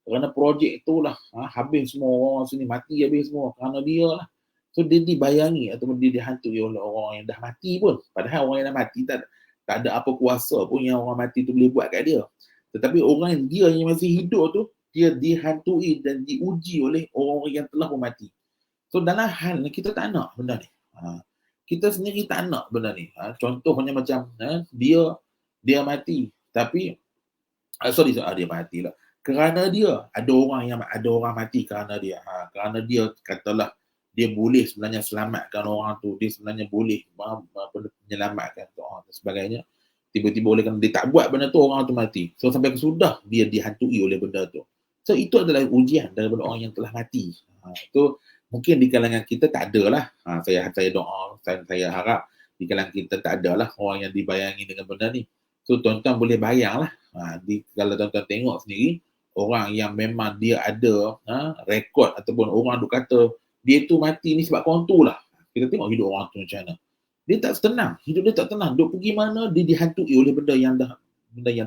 Kerana projek itulah habis semua orang sini, mati habis semua kerana dia lah. So dia dibayangi ataupun dia dihantui oleh orang yang dah mati pun, padahal orang yang dah mati tak ada apa kuasa pun yang orang mati tu boleh buat kat dia. Tetapi orang yang dia yang masih hidup tu, dia dihantui dan diuji oleh orang yang telah mati. So dalam hal ni kita tak nak benda ni. Kita sendiri tak nak benda ni. Contohnya macam dia mati tapi dia mati lah. Kerana dia ada orang mati kerana dia. Kerana dia katalah dia boleh sebenarnya selamatkan orang tu, dia sebenarnya boleh menyelamatkan orang dan sebagainya. Tiba-tiba oleh kerana dia tak buat benda tu, orang tu mati. So sampai kesudah dia dihantui oleh benda tu. So itu adalah ujian daripada orang yang telah mati. Itu mungkin di kalangan kita tak ada lah. Saya doa, saya harap di kalangan kita tak ada lah orang yang dibayangi dengan benda ni. So tuan-tuan boleh bayang lah. Kalau tuan-tuan tengok sendiri, orang yang memang dia ada rekod ataupun orang duk kata dia tu mati ni sebab orang tu lah. Kita tengok hidup orang tu macam mana. Dia tak tenang. Hidup dia tak tenang. Duk pergi mana, dia dihantui oleh benda yang dah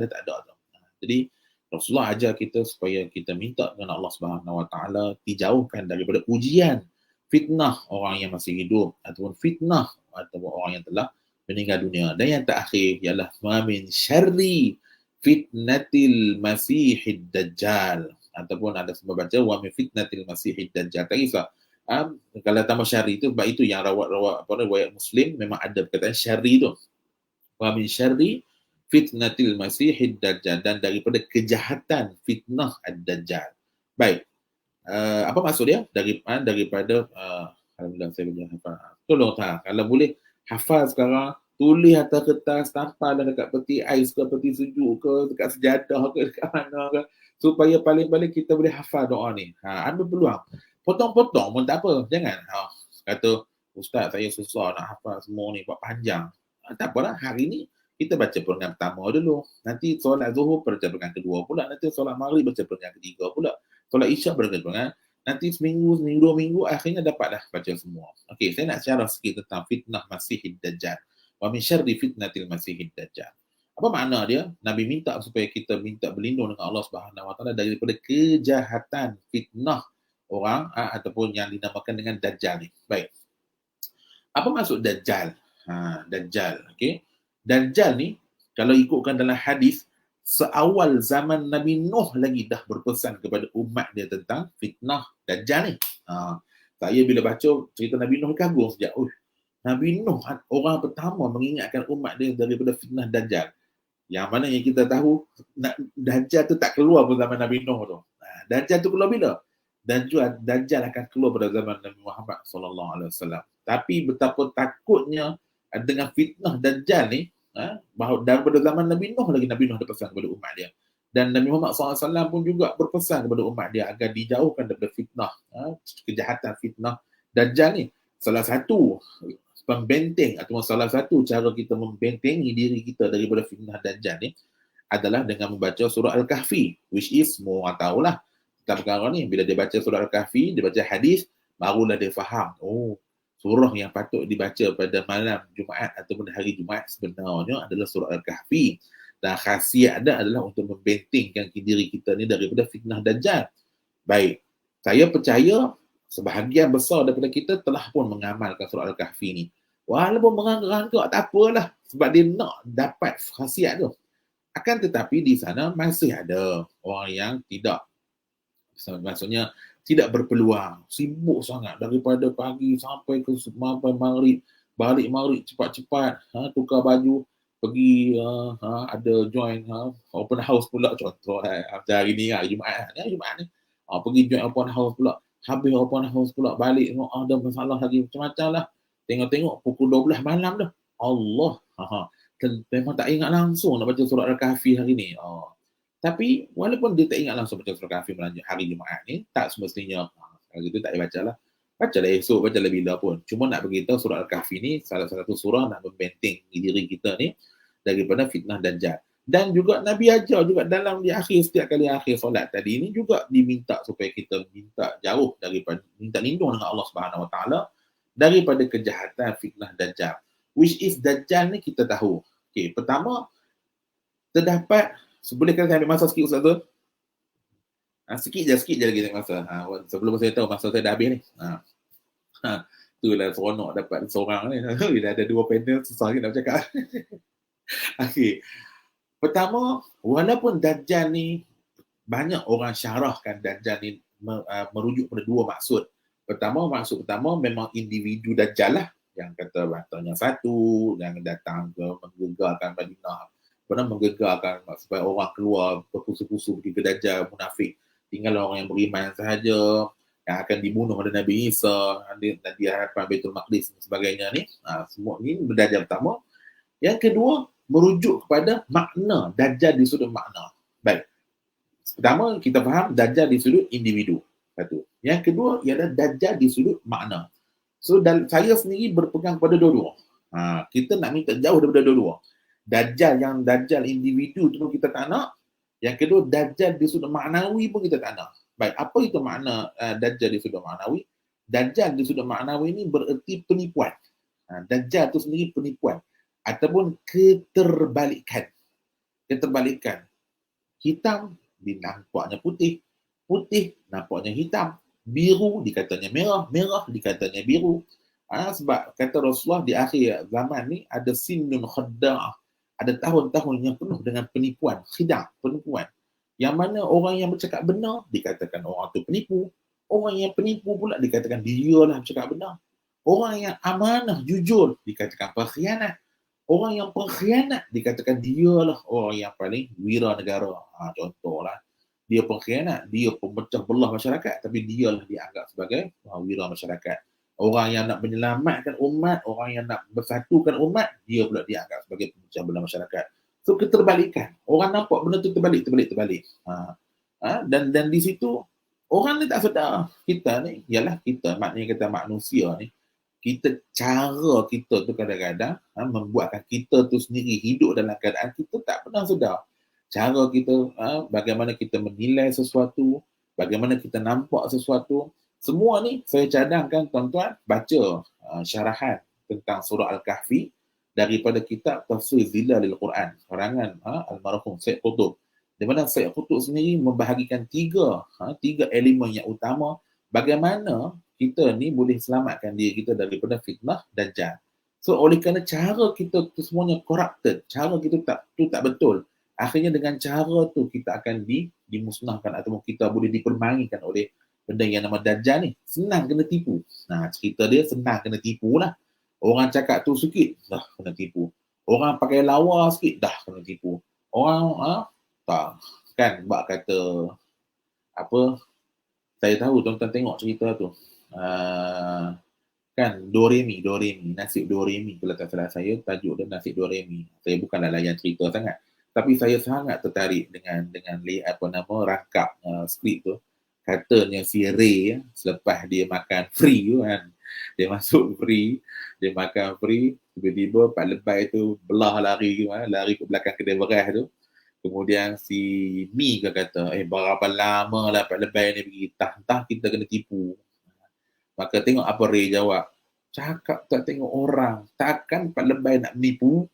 tak ada. Jadi Rasulullah ajar kita supaya kita minta dengan Allah Subhanahu Wa Taala dijauhkan daripada ujian fitnah orang yang masih hidup ataupun fitnah ataupun orang yang telah meninggal dunia. Dan yang terakhir ialah min syarri fitnatil masihid dajjal, ataupun ada sebab baca wa min fitnatil masihid dajjal. Tak kisah. Kalau tambah syarri itu, sebab itu yang riwayat Muslim memang ada perkataan syarri tu. Wa min syarri fitnatil masihid dajjal, dan daripada kejahatan fitnah ad-dajjal. Baik. Apa maksud dia? Daripada alhamdulillah saya boleh hafal. Tolong kalau boleh hafal sekarang, tulis atas kertas, tampal dekat peti ais ke, peti sejuk ke, dekat sejadah ke, dekat mana ke, supaya paling-paling kita boleh hafal doa ni. Ambil peluang. Potong-potong pun tak apa. Jangan kata, Ustaz saya susah nak hafal semua ni, buat panjang. Tak apalah, hari ni kita baca perengan pertama dulu. Nanti solat zuhur baca perengan kedua pula. Nanti solat maghrib baca perengan ketiga pula. Solat isyak baca perengan. Nanti seminggu, 2 minggu, akhirnya dapatlah baca semua. Okey, saya nak syarah sikit tentang fitnah Masihid Dajjal. Wa min syarri fitnatil Masihid Dajjal. Apa makna dia? Nabi minta supaya kita minta berlindung dengan Allah Subhanahu Wa Taala daripada kejahatan fitnah orang ataupun yang dinamakan dengan Dajjal ni. Baik. Apa maksud Dajjal? Dajjal, okey. Dajjal ni kalau ikutkan dalam hadis, seawal zaman Nabi Nuh lagi dah berpesan kepada umat dia tentang fitnah Dajjal ni. Saya bila baca cerita Nabi Nuh kagum sejak, Nabi Nuh orang pertama mengingatkan umat dia daripada fitnah Dajjal. Yang mana yang kita tahu, Dajjal tu tak keluar pada zaman Nabi Nuh tu. Dajjal tu keluar bila? Dajjal akan keluar pada zaman Nabi Muhammad SAW. Tapi betapa takutnya dengan fitnah Dajjal ni, bahawa daripada zaman Nabi Nuh lagi Nabi Nuh ada pesan kepada umat dia. Dan Nabi Muhammad SAW pun juga berpesan kepada umat dia agar dijauhkan daripada fitnah, kejahatan fitnah Dajjal ni. Salah satu pembenteng atau salah satu cara kita membentengi diri kita daripada fitnah Dajjal ni adalah dengan membaca surah Al-Kahfi, which is semua orang tahulah tentang perkara ni. Bila dia baca surah Al-Kahfi, dia baca hadis, barulah dia faham, surah yang patut dibaca pada malam Jumaat ataupun hari Jumaat sebenarnya adalah surah Al-Kahfi. Dan khasiat dia adalah untuk membentengkan diri kita ni daripada fitnah Dajjal. Baik, saya percaya sebahagian besar daripada kita telah pun mengamalkan surah Al-Kahfi ni. Walaupun merangkak tak apalah, sebab dia nak dapat khasiat tu. Akan tetapi di sana masih ada orang yang tidak, maksudnya tidak berpeluang, sibuk sangat daripada pagi sampai ke maghrib, balik maghrib cepat-cepat, tukar baju, pergi ada join open house pula, contoh hari ni Jumaat ni, pergi join open house pula, habis open house pula balik, ada masalah lagi macam-macam lah. Tengok-tengok pukul 12 malam dah. Allah. Memang tak ingat langsung nak baca surah Al-Kahfi hari ni. Tapi walaupun dia tak ingat langsung baca surah Al-Kahfi hari Jumaat ni, tak semestinya hari tu tak payah baca lah. Bacalah esok, bacalah bila pun. Cuma nak beritahu surah Al-Kahfi ni salah satu surah nak membenteng diri kita ni daripada fitnah Dajjal. Dan juga Nabi ajar juga dalam di akhir, setiap kali akhir solat tadi ni juga diminta supaya kita minta jauh daripada, minta lindung dengan Allah Subhanahu Wa Taala daripada kejahatan fitnah Dajjal. Which is Dajjal ni kita tahu. Okay, pertama, terdapat, boleh kata saya ambil masa sikit Ustaz Zul? Sikit je lagi masa. Sebelum saya tahu masa saya dah habis ni. Itulah seronok dapat seorang ni. Bila ada dua panel, susah nak bercakap. Okay. Pertama, walaupun Dajjal ni, banyak orang syarahkan Dajjal ni merujuk pada dua maksud. Maksud pertama memang individu Dajjal lah, yang kata batanya satu, yang datang ke menggegarkan Madinah, menggegarkan supaya orang keluar berpusu-pusu pergi ke Dajjal, munafik. Tinggal orang yang beriman sahaja, yang akan dibunuh oleh Nabi Isa, dan di hadapan Baitul Maqdis dan sebagainya ni. Semua ni Dajjal pertama. Yang kedua, merujuk kepada makna Dajjal di sudut makna. Baik. Pertama, kita faham Dajjal di sudut individu. Satu. Yang kedua ialah Dajjal di sudut makna. So, saya sendiri berpegang pada dua-dua. Kita nak minta jauh daripada dua-dua. Dajjal yang Dajjal individu tu pun kita tak nak. Yang kedua, Dajjal di sudut maknawi pun kita tak nak. Baik, apa itu makna Dajjal di sudut maknawi? Dajjal di sudut maknawi ini bererti penipuan. Dajjal itu sendiri penipuan. Ataupun keterbalikan. Hitam nampaknya putih. Putih nampaknya hitam. Biru dikatanya merah. Merah dikatanya biru. Sebab kata Rasulullah di akhir zaman ni ada sinun khada'ah. Ada tahun-tahun yang penuh dengan penipuan. Khidah, penipuan. Yang mana orang yang bercakap benar dikatakan orang tu penipu. Orang yang penipu pula dikatakan dia lah bercakap benar. Orang yang amanah, jujur dikatakan pengkhianat. Orang yang pengkhianat dikatakan dia lah orang yang paling wira negara. Contohlah. Dia pengkhianat, dia pemecah belah masyarakat, tapi dia lah dianggap sebagai wira masyarakat. Orang yang nak menyelamatkan umat, orang yang nak bersatukan umat, dia pula dianggap sebagai pemecah belah masyarakat. So, keterbalikan. Orang nampak benda tu terbalik. Dan di situ, orang ni tak sedar. Kita ni, ialah kita, maknanya kata manusia ni, cara kita tu kadang-kadang membuatkan kita tu sendiri hidup dalam keadaan kita tak pernah sedar. Cara kita, bagaimana kita menilai sesuatu, bagaimana kita nampak sesuatu, semua ni saya cadangkan tuan-tuan baca syarahan tentang surah Al-Kahfi daripada kitab Tafsir Zilalil Quran, karangan almarhum Syed Qutb. Di mana Syed Qutb sendiri membahagikan tiga elemen yang utama bagaimana kita ni boleh selamatkan diri kita daripada fitnah Dajjal. So oleh kerana cara kita tu semuanya corrupted, cara kita tak betul, Akhirnya dengan cara tu kita akan dimusnahkan ataupun kita boleh dipermainkan oleh benda yang nama Dajjal ni. Senang kena tipu. Nah, cerita dia senang kena tipu lah. Orang cakap tu sikit, dah kena tipu. Orang pakai lawa sikit, dah kena tipu. Orang, tak. Kan, bak kata, apa, saya tahu tuan-tuan tengok cerita tu. Kan, Doremi, nasib Doremi. Kalau tak salah saya, tajuk dia nasib Doremi. Saya bukanlah layan cerita sangat. Tapi saya sangat tertarik dengan apa nama, rangkap skrip tu. Katanya si Ray, selepas dia makan free tu kan, dia masuk free, dia makan free, tiba-tiba Pak Lebay tu belah lari ke belakang kedai beras tu. Kemudian si Mi kata, berapa lama lah Pak Lebay ni pergi, entah kita kena tipu. Maka tengok apa Ray jawab, cakap tak tengok orang, takkan Pak Lebay nak menipu.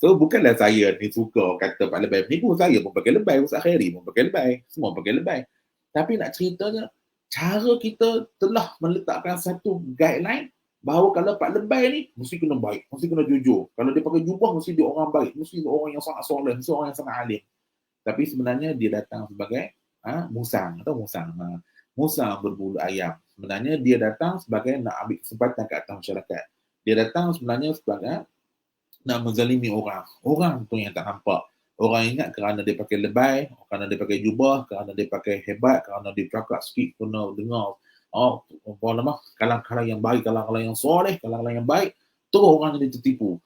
So bukanlah saya ni suka kata Pak Lebay menipu, saya pun pakai lebay, Ustaz Khairi pun pakai lebay, semua pakai lebay. Tapi nak ceritanya, cara kita telah meletakkan satu guideline bahawa kalau Pak Lebay ni, mesti kena baik, mesti kena jujur. Kalau dia pakai jubah, mesti dia orang baik, mesti dia orang yang sangat soleh, mesti orang yang sangat alim. Tapi sebenarnya dia datang sebagai musang atau musang. Musang berbulu ayam. Sebenarnya dia datang sebagai nak ambil kesempatan ke atas masyarakat. Dia datang sebenarnya sebagai nak menzalimi orang. Orang tu yang tak nampak. Orang ingat kerana dia pakai lebay, kerana dia pakai jubah, kerana dia pakai hebat, kerana dia cakap sikit, kena dengar. Apa nama? Kalang-kalang yang baik, kalang-kalang yang soleh, kalang-kalang yang baik, terus orang jadi tertipu.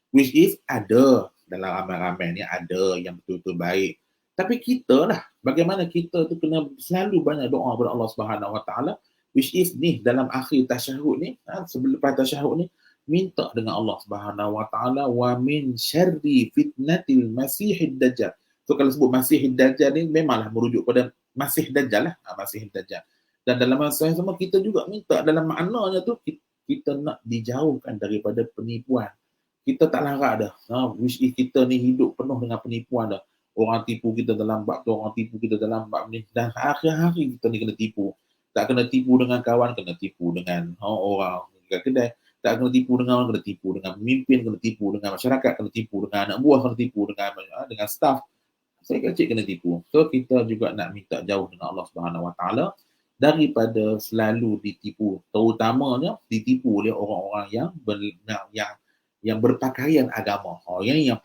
Which is ada dalam ramai-ramai ni, ada yang betul-betul baik. Tapi kita lah, bagaimana kita tu kena selalu banyak doa kepada Allah Subhanahu Wa Taala, which is ni dalam akhir tasyahud ni, sebelum tasyahud ni, minta dengan Allah Subhanahu Wa Taala wa min syarri fitnatil masihid dajjal. So kalau sebut masihid dajjal ni memanglah merujuk pada masih dajjal lah, masih dajjal. Dan dalam masa yang sama kita juga minta dalam maknanya tu kita nak dijauhkan daripada penipuan. Kita tak larat dah. Which is kita ni hidup penuh dengan penipuan dah. Orang tipu kita dalam bab tu, orang tipu kita dalam bab ni, dan akhir-akhir kita ni kena tipu. Tak kena tipu dengan kawan, kena tipu dengan orang dekat kedai. Tak kena tipu dengan orang, kena tipu dengan pemimpin, kena tipu dengan masyarakat, kena tipu dengan anak buah, kena tipu dengan staff. Saya kecil kena tipu. So kita juga nak minta jauh dengan Allah Subhanahu Wa Taala daripada selalu ditipu, terutamanya ditipu oleh orang-orang yang berpakaian agama. Yang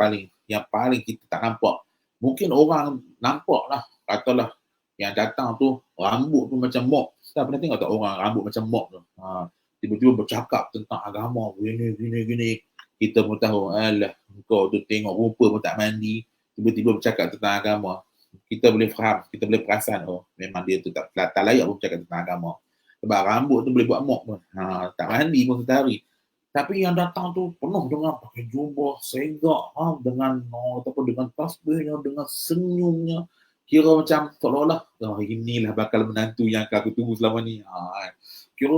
paling kita tak nampak. Mungkin orang nampak lah, katalah yang datang tu rambut tu macam mob. Kita pernah tengok tak orang rambut macam mob tu? Tiba-tiba bercakap tentang agama, gini. Kita pun tahu, alah, kau tu tengok rupa pun tak mandi, tiba-tiba bercakap tentang agama. Kita boleh faham, kita boleh perasan, memang dia tu tak layak pun bercakap tentang agama. Sebab rambut tu boleh buat mob pun. Tak mandi pun sehari. Tapi yang datang tu penuh dengan pakai jubah, segak, dengan ataupun dengan tasbihnya, dengan senyumnya. Kira macam seolah-olah, inilah bakal menantu yang aku tunggu selama ni. Kira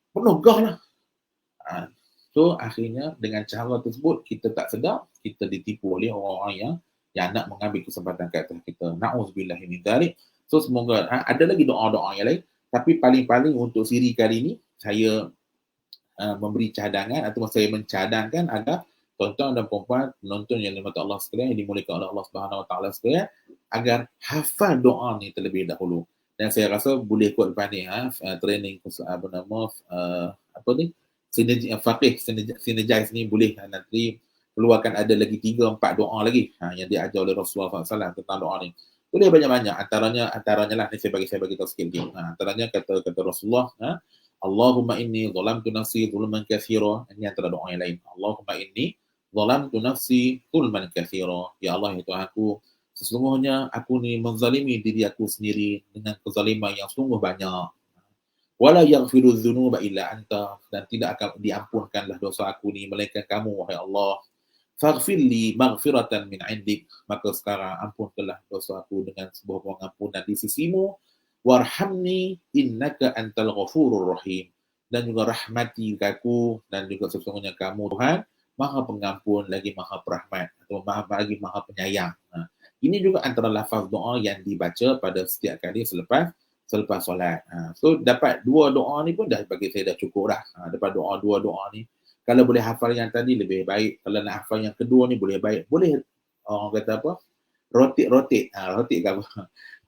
penuh gah lah. So akhirnya dengan cara tersebut kita tak sedar, kita ditipu oleh orang-orang yang nak mengambil kesempatan ke atas kita. Na'udzubillah min dzalik. So semoga ada lagi doa-doa yang lain, tapi paling-paling untuk siri kali ini saya memberi cadangan atau saya mencadangkan agar tuan-tuan dan puan-puan penonton yang dirahmati Allah sekalian, yang dimuliakan oleh Allah Subhanahu Wa Taala sekalian, agar hafal doa ni terlebih dahulu. Dan saya rasa boleh ikut lepas ni training Synergize ni boleh nanti keluarkan ada lagi 3-4 doa lagi yang diajar oleh Rasulullah SAW tentang doa ni. Boleh banyak-banyak, antaranya lah ni saya bagi tahu sikit. Antaranya kata Rasulullah, Allahumma inni zalamtu nafsi zulman katsira. Ini antara doa yang lain. Allahumma inni zalamtu nafsi zulman katsira. Ya Allah, ya Tuhanku, sesungguhnya aku ni menzalimi diri aku sendiri dengan kezaliman yang sungguh banyak. Wala yaghfiru dzunuba illa anta, dan tidak akan diampunkanlah dosa aku ni melainkan kamu, wahai Allah. Faghfir li maghfiratan min indik, maka sekarang ampunkanlah dosa aku dengan sebuah pengampunan di sisimu. Warhamni innaka antal ghafurur rahim, dan juga rahmati aku, dan juga sesungguhnya kamu Tuhan Maha Pengampun lagi Maha Perahmat, atau Maha Penyayang. Ini juga antara lafaz doa yang dibaca pada setiap kali selepas solat. So dapat 2 doa ni pun dah bagi saya dah cukup dah. Dapat 2 doa ni. Kalau boleh hafal yang tadi lebih baik. Kalau nak hafal yang kedua ni boleh baik. Boleh orang kata apa, rotate ke apa.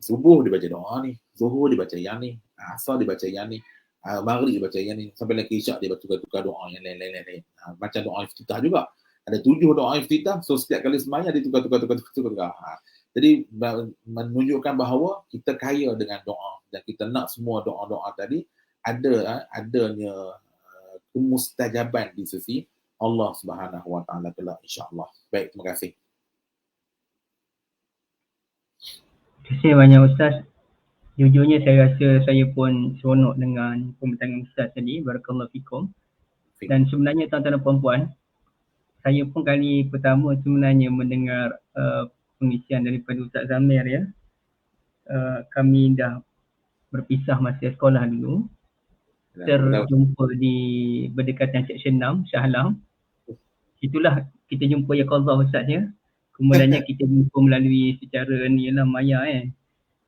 Subuh dia baca doa ni, Zuhur dia baca yang ni, Asar dia baca yang ni, Maghrib dia baca yang ni, sampai lagi Isyak dia tukar doa yang lain-lain. Macam doa iftitah juga. Ada 7 doa iftitah, so setiap kali sembahyang dia tukar. Jadi menunjukkan bahawa kita kaya dengan doa dan kita nak semua doa-doa tadi adanya kemustajaban di sisi Allah Subhanahu Wa Taala kelak, insya-Allah. Baik, terima kasih. Terima kasih banyak Ustaz. Jujurnya saya rasa saya pun seronok dengan pembentangan Ustaz tadi. Barakallahu fikum. Dan sebenarnya tuan-tuan dan puan-puan, saya pun kali pertama sebenarnya mendengar pengisian daripada Ustaz Zamir ya. Kami dah berpisah masa sekolah dulu. Terjumpa di berdekatan Seksyen 6, Shah Alam. Itulah kita jumpa ya Qadha Ustaz ya. Kemudiannya kita jumpa melalui secara ni lah maya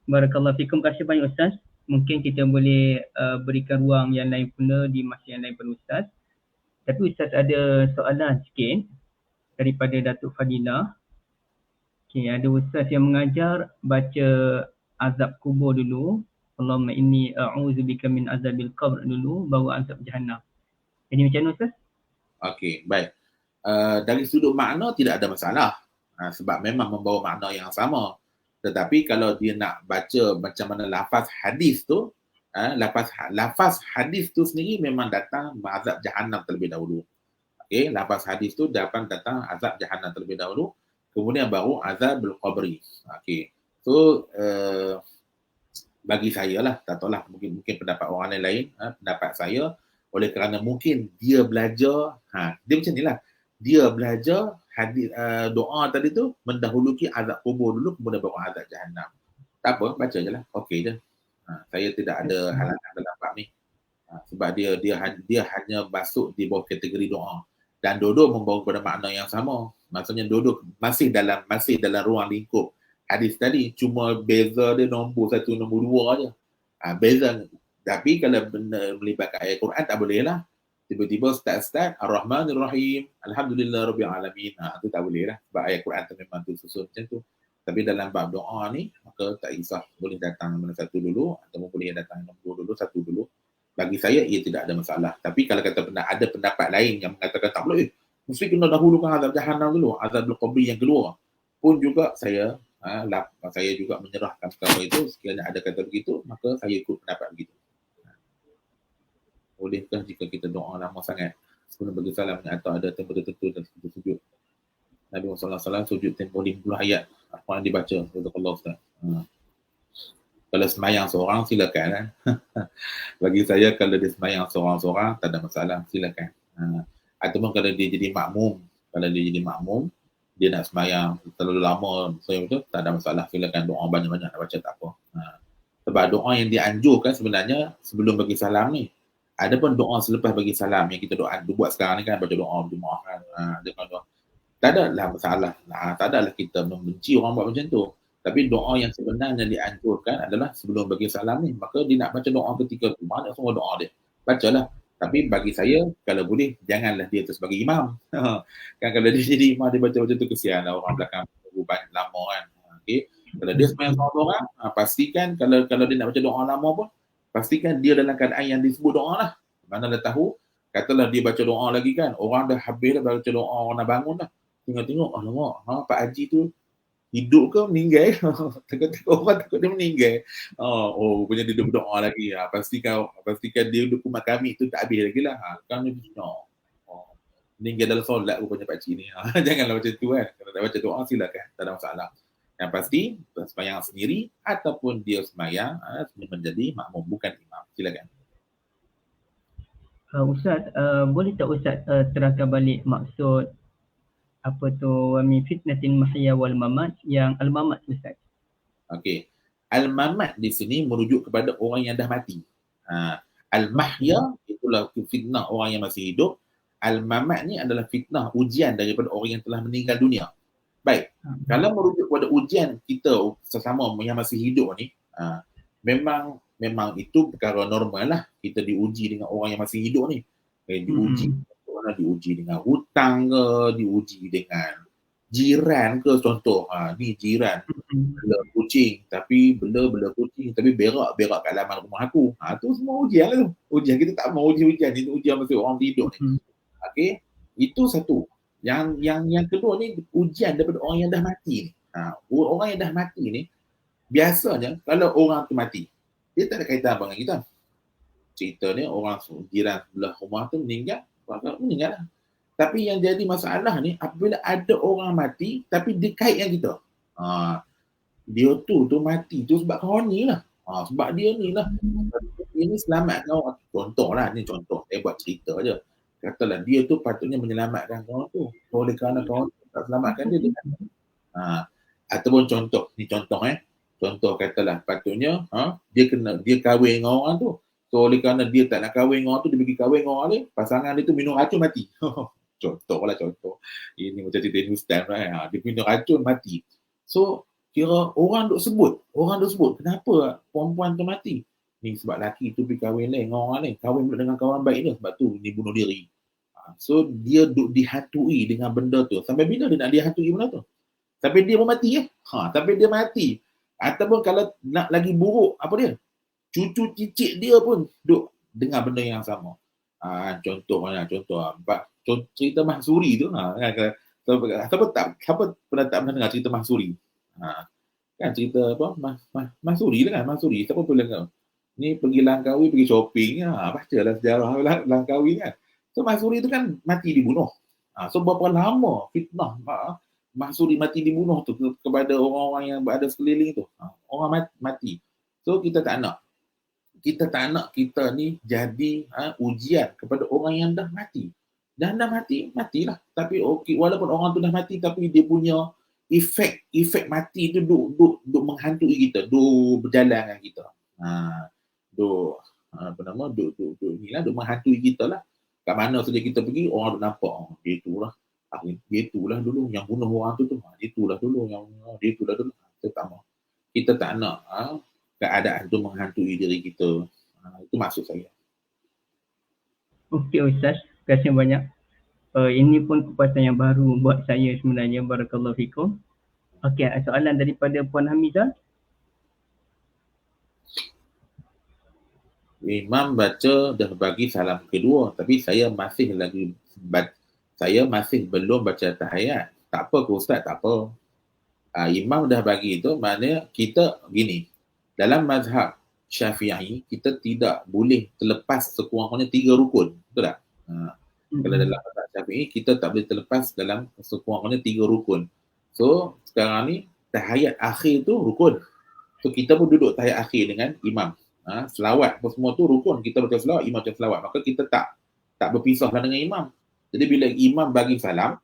Barakallahu fikum. Terima kasih banyak Ustaz. Mungkin kita boleh berikan ruang yang lain pula di masa yang lain pada Ustaz. Tapi Ustaz ada soalan sikit daripada Datuk Fadilah. Okay, ada Ustaz yang mengajar baca azab kubur dulu. Allahumma inni a'udzubika min azabil qabr dulu, baru azab jahannam. Jadi macam mana Ustaz? Okey, baik. Dari sudut makna tidak ada masalah. Sebab memang membawa makna yang sama. Tetapi kalau dia nak baca macam mana lafaz hadis tu, lafaz hadis tu sendiri memang datang azab jahannam terlebih dahulu. Okey, lafaz hadis tu datang azab jahannam terlebih dahulu, kemudian baru azabul qabri. Okey. So bagi saya lah, tak tahulah, mungkin pendapat orang lain, pendapat saya, oleh kerana mungkin dia belajar, dia macam ni lah, dia belajar hadis doa tadi tu mendahului azab kubur dulu, kemudian baru azab jahannam. Tak apa, baca je lah, okey je. Saya tidak ada halangan dalam bab ni. Sebab dia hanya masuk di bawah kategori doa, dan duduk membawa kepada makna yang sama. Maksudnya duduk masih dalam ruang lingkup hadis tadi, cuma beza dia nombor 1, nombor 2 aja. Beza. Tapi kalau benda melibatkan ayat Quran tak boleh lah. Tiba-tiba start Ar-Rahmanir Rahim, Alhamdulillah Rabbil Alamin. Tu tak boleh lah. Sebab ayat Quran tu memang tu susun macam tu. Tapi dalam bab doa ni, maka tak kisah. Boleh datang mana satu dulu, atau boleh datang nombor dulu, satu dulu. Bagi saya, ia tidak ada masalah. Tapi kalau kata ada pendapat lain yang mengatakan tak boleh, mesti kena dahulukan azab jahannam dulu, azabul qabri yang kedua. Pun juga saya juga menyerahkan perkara itu. Sekiranya ada kata begitu, maka saya ikut pendapat begitu. Bolehkah jika kita doa lama sangat sebelum bagi salam atau ada tempoh tertentu dan sujud? Nabi Muhammad SAW sujud tempoh 50 ayat. Apa yang dibaca? Allah Ustaz. Kalau semayang seorang, silakan. Bagi saya, kalau dia semayang seorang-seorang, tak ada masalah, silakan. Ataupun kalau dia jadi makmum, dia nak semayang terlalu lama, tak ada masalah, silakan doa banyak-banyak nak baca, tak apa. Sebab doa yang dianjurkan sebenarnya sebelum bagi salam ni. Adapun doa selepas bagi salam yang kita buat sekarang ni kan, baca doa berjemaah kan. Tak adalah masalah. Tak adalah kita membenci orang buat macam tu. Tapi doa yang sebenarnya dianjurkan adalah sebelum bagi salam ni. Maka dia nak baca doa ketika tu, mana semua doa dia. Bacalah. Tapi bagi saya, kalau boleh, janganlah dia tu sebagai imam. Kan kalau dia jadi imam, dia baca macam tu, kesian lah orang belakang banyak lama kan. Okay. Kalau dia semayang seorang-seorang, pastikan kalau dia nak baca doa lama pun, pastikan dia dalam keadaan yang disebut doa lah. Mana dah tahu, katalah dia baca doa lagi kan, orang dah habis dah baca doa, orang dah bangun dah. Tengok-tengok, alamak, Pak Haji tu hidup ke meninggal? Orang takut dia meninggal. Punya dia berdoa lagi. Pastikan dia duduk rumah kami tu tak habis lagi lah. Kan dia meninggal dalam solat rupanya Pak Cik ni. Janganlah macam tu kan. Kalau tak baca doa silakan, tak ada masalah. Yang pasti sembahyang sendiri ataupun dia sembahyang menjadi makmum, bukan imam. Silakan. Ustaz, boleh tak Ustaz terangkan balik maksud apa tu min fitnatil mahya wal mamat, yang al-mamat Ustaz? Okey. Al-mamat di sini merujuk kepada orang yang dah mati. Al-mahya itulah fitnah orang yang masih hidup. Al-mamat ni adalah fitnah, ujian daripada orang yang telah meninggal dunia. Baik, kalau merujuk kepada ujian kita sesama yang masih hidup ni, memang itu perkara normal lah. Kita diuji dengan orang yang masih hidup ni. Diuji dengan hutang ke, diuji dengan jiran ke contoh, ni jiran bela kucing tapi bela kucing tapi berak kat halaman rumah aku. Tu semua ujian lah tu. Ujian kita tak mau ujian ni, ujian masa orang tidur ni. Okey, itu satu. Yang kedua ni ujian daripada orang yang dah mati ni. Orang yang dah mati ni biasanya kalau orang tu mati, dia tak ada kaitan apa dengan kita. Cerita ni orang jiran sebelah rumah tu meninggal lah. Tapi yang jadi masalah ni apabila ada orang mati tapi dia kait dengan kita. Dia tu mati tu sebab kau ni lah. Sebab dia ni lah. Dia ni selamatkan orang. Contoh lah, ni contoh. Saya buat cerita je. Katalah dia tu patutnya menyelamatkan kau tu. Oleh kerana kau tak selamatkan dia. Ataupun contoh, ni contoh Contoh katalah patutnya dia kahwin dengan orang tu. So oleh kerana dia tak nak kahwin dengan orang tu, dia pergi kahwin dengan orang lain, pasangan dia tu minum racun mati. Contoh. Ini macam cerita Hindustan lah. Dia minum racun mati. So kira orang duk sebut kenapa perempuan tu mati. Ni sebab lelaki tu pergi kahwin lain dengan orang lain. Kahwin dengan kawan baik dia, sebab tu dia bunuh diri. So dia duk dihantui dengan benda tu. Sampai bila dia nak dihantui benda tu? Sampai dia pun mati sampai dia mati. Ataupun kalau nak lagi buruk, apa dia? Cucu cicit dia pun duk dengar benda yang sama. Contoh cerita Mahsuri tu. Siapa pernah tak pernah dengar cerita Mahsuri? Kan cerita apa? Mahsuri lah kan? Mahsuri. Siapa pernah dengar? Ni pergi Langkawi, pergi shopping. Bacalah sejarah Langkawi kan. So Mahsuri tu kan mati dibunuh. So berapa lama fitnah Mahsuri mati dibunuh tu kepada orang-orang yang berada sekeliling tu. Orang mati. So kita tak nak kita ni jadi ujian kepada orang yang dah mati. Dah matilah. Tapi okey, walaupun orang tu dah mati tapi dia punya efek mati tu duk menghantui kita, duk berjalan dengan kita. Duk menghantui kita lah. Kat mana saja kita pergi, orang duk nampak, dia itulah dulu yang bunuh orang tu. Dia itulah dulu. Kita tak nak keadaan tu menghantui diri kita. Itu maksud saya. Okey Ustaz, terima kasih banyak. Ini pun kepuasan yang baru buat saya sebenarnya. Barakallahu fikum. Okey, soalan daripada Puan Hamizah. Imam baca dah bagi salam kedua, tapi saya masih belum baca tahiyat. Tak apa ke Ustaz, tak apa. Imam dah bagi itu, maknanya kita gini. Dalam mazhab Syafi'i, kita tidak boleh terlepas sekurang-kurangnya 3 rukun. Betul tak? Kalau dalam mazhab Syafi'i, kita tak boleh terlepas dalam sekurang-kurangnya 3 rukun. So, sekarang ni, tahiyat akhir tu rukun. So, kita pun duduk tahiyat akhir dengan imam. Selawat semua tu rukun. Kita baca selawat, imam baca selawat. Maka kita tak berpisahlah dengan imam. Jadi, bila imam bagi salam,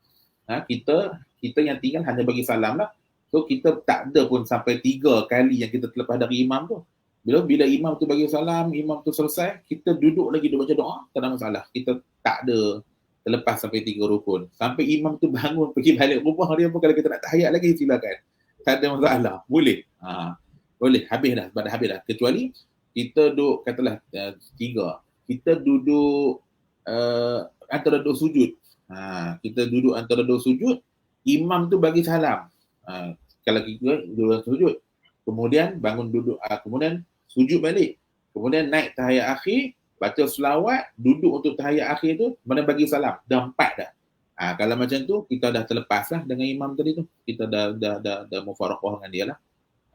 kita yang tinggal hanya bagi salam lah. So, kita tak ada pun sampai 3 kali yang kita terlepas dari imam tu. Bila imam tu bagi salam, imam tu selesai, kita duduk lagi baca doa, tak ada masalah. Kita tak ada terlepas sampai 3 rukun. Sampai imam tu bangun pergi balik rumah dia pun, kalau kita nak tahiyat lagi, silakan. Tak ada masalah. Boleh. Boleh. Habis dah. Kecuali kita duduk, katalah 3. Kita duduk antara 2 sujud. Kita duduk antara 2 sujud, imam tu bagi salam. Kalau kita 2 sujud, kemudian bangun duduk, kemudian sujud balik, kemudian naik tahiyat akhir, baca selawat, duduk untuk tahiyat akhir tu, kemudian bagi salam. Dah 4 dah. Kalau macam tu, kita dah terlepas lah dengan imam tadi tu. Kita dah mufaraqah dengan dia lah.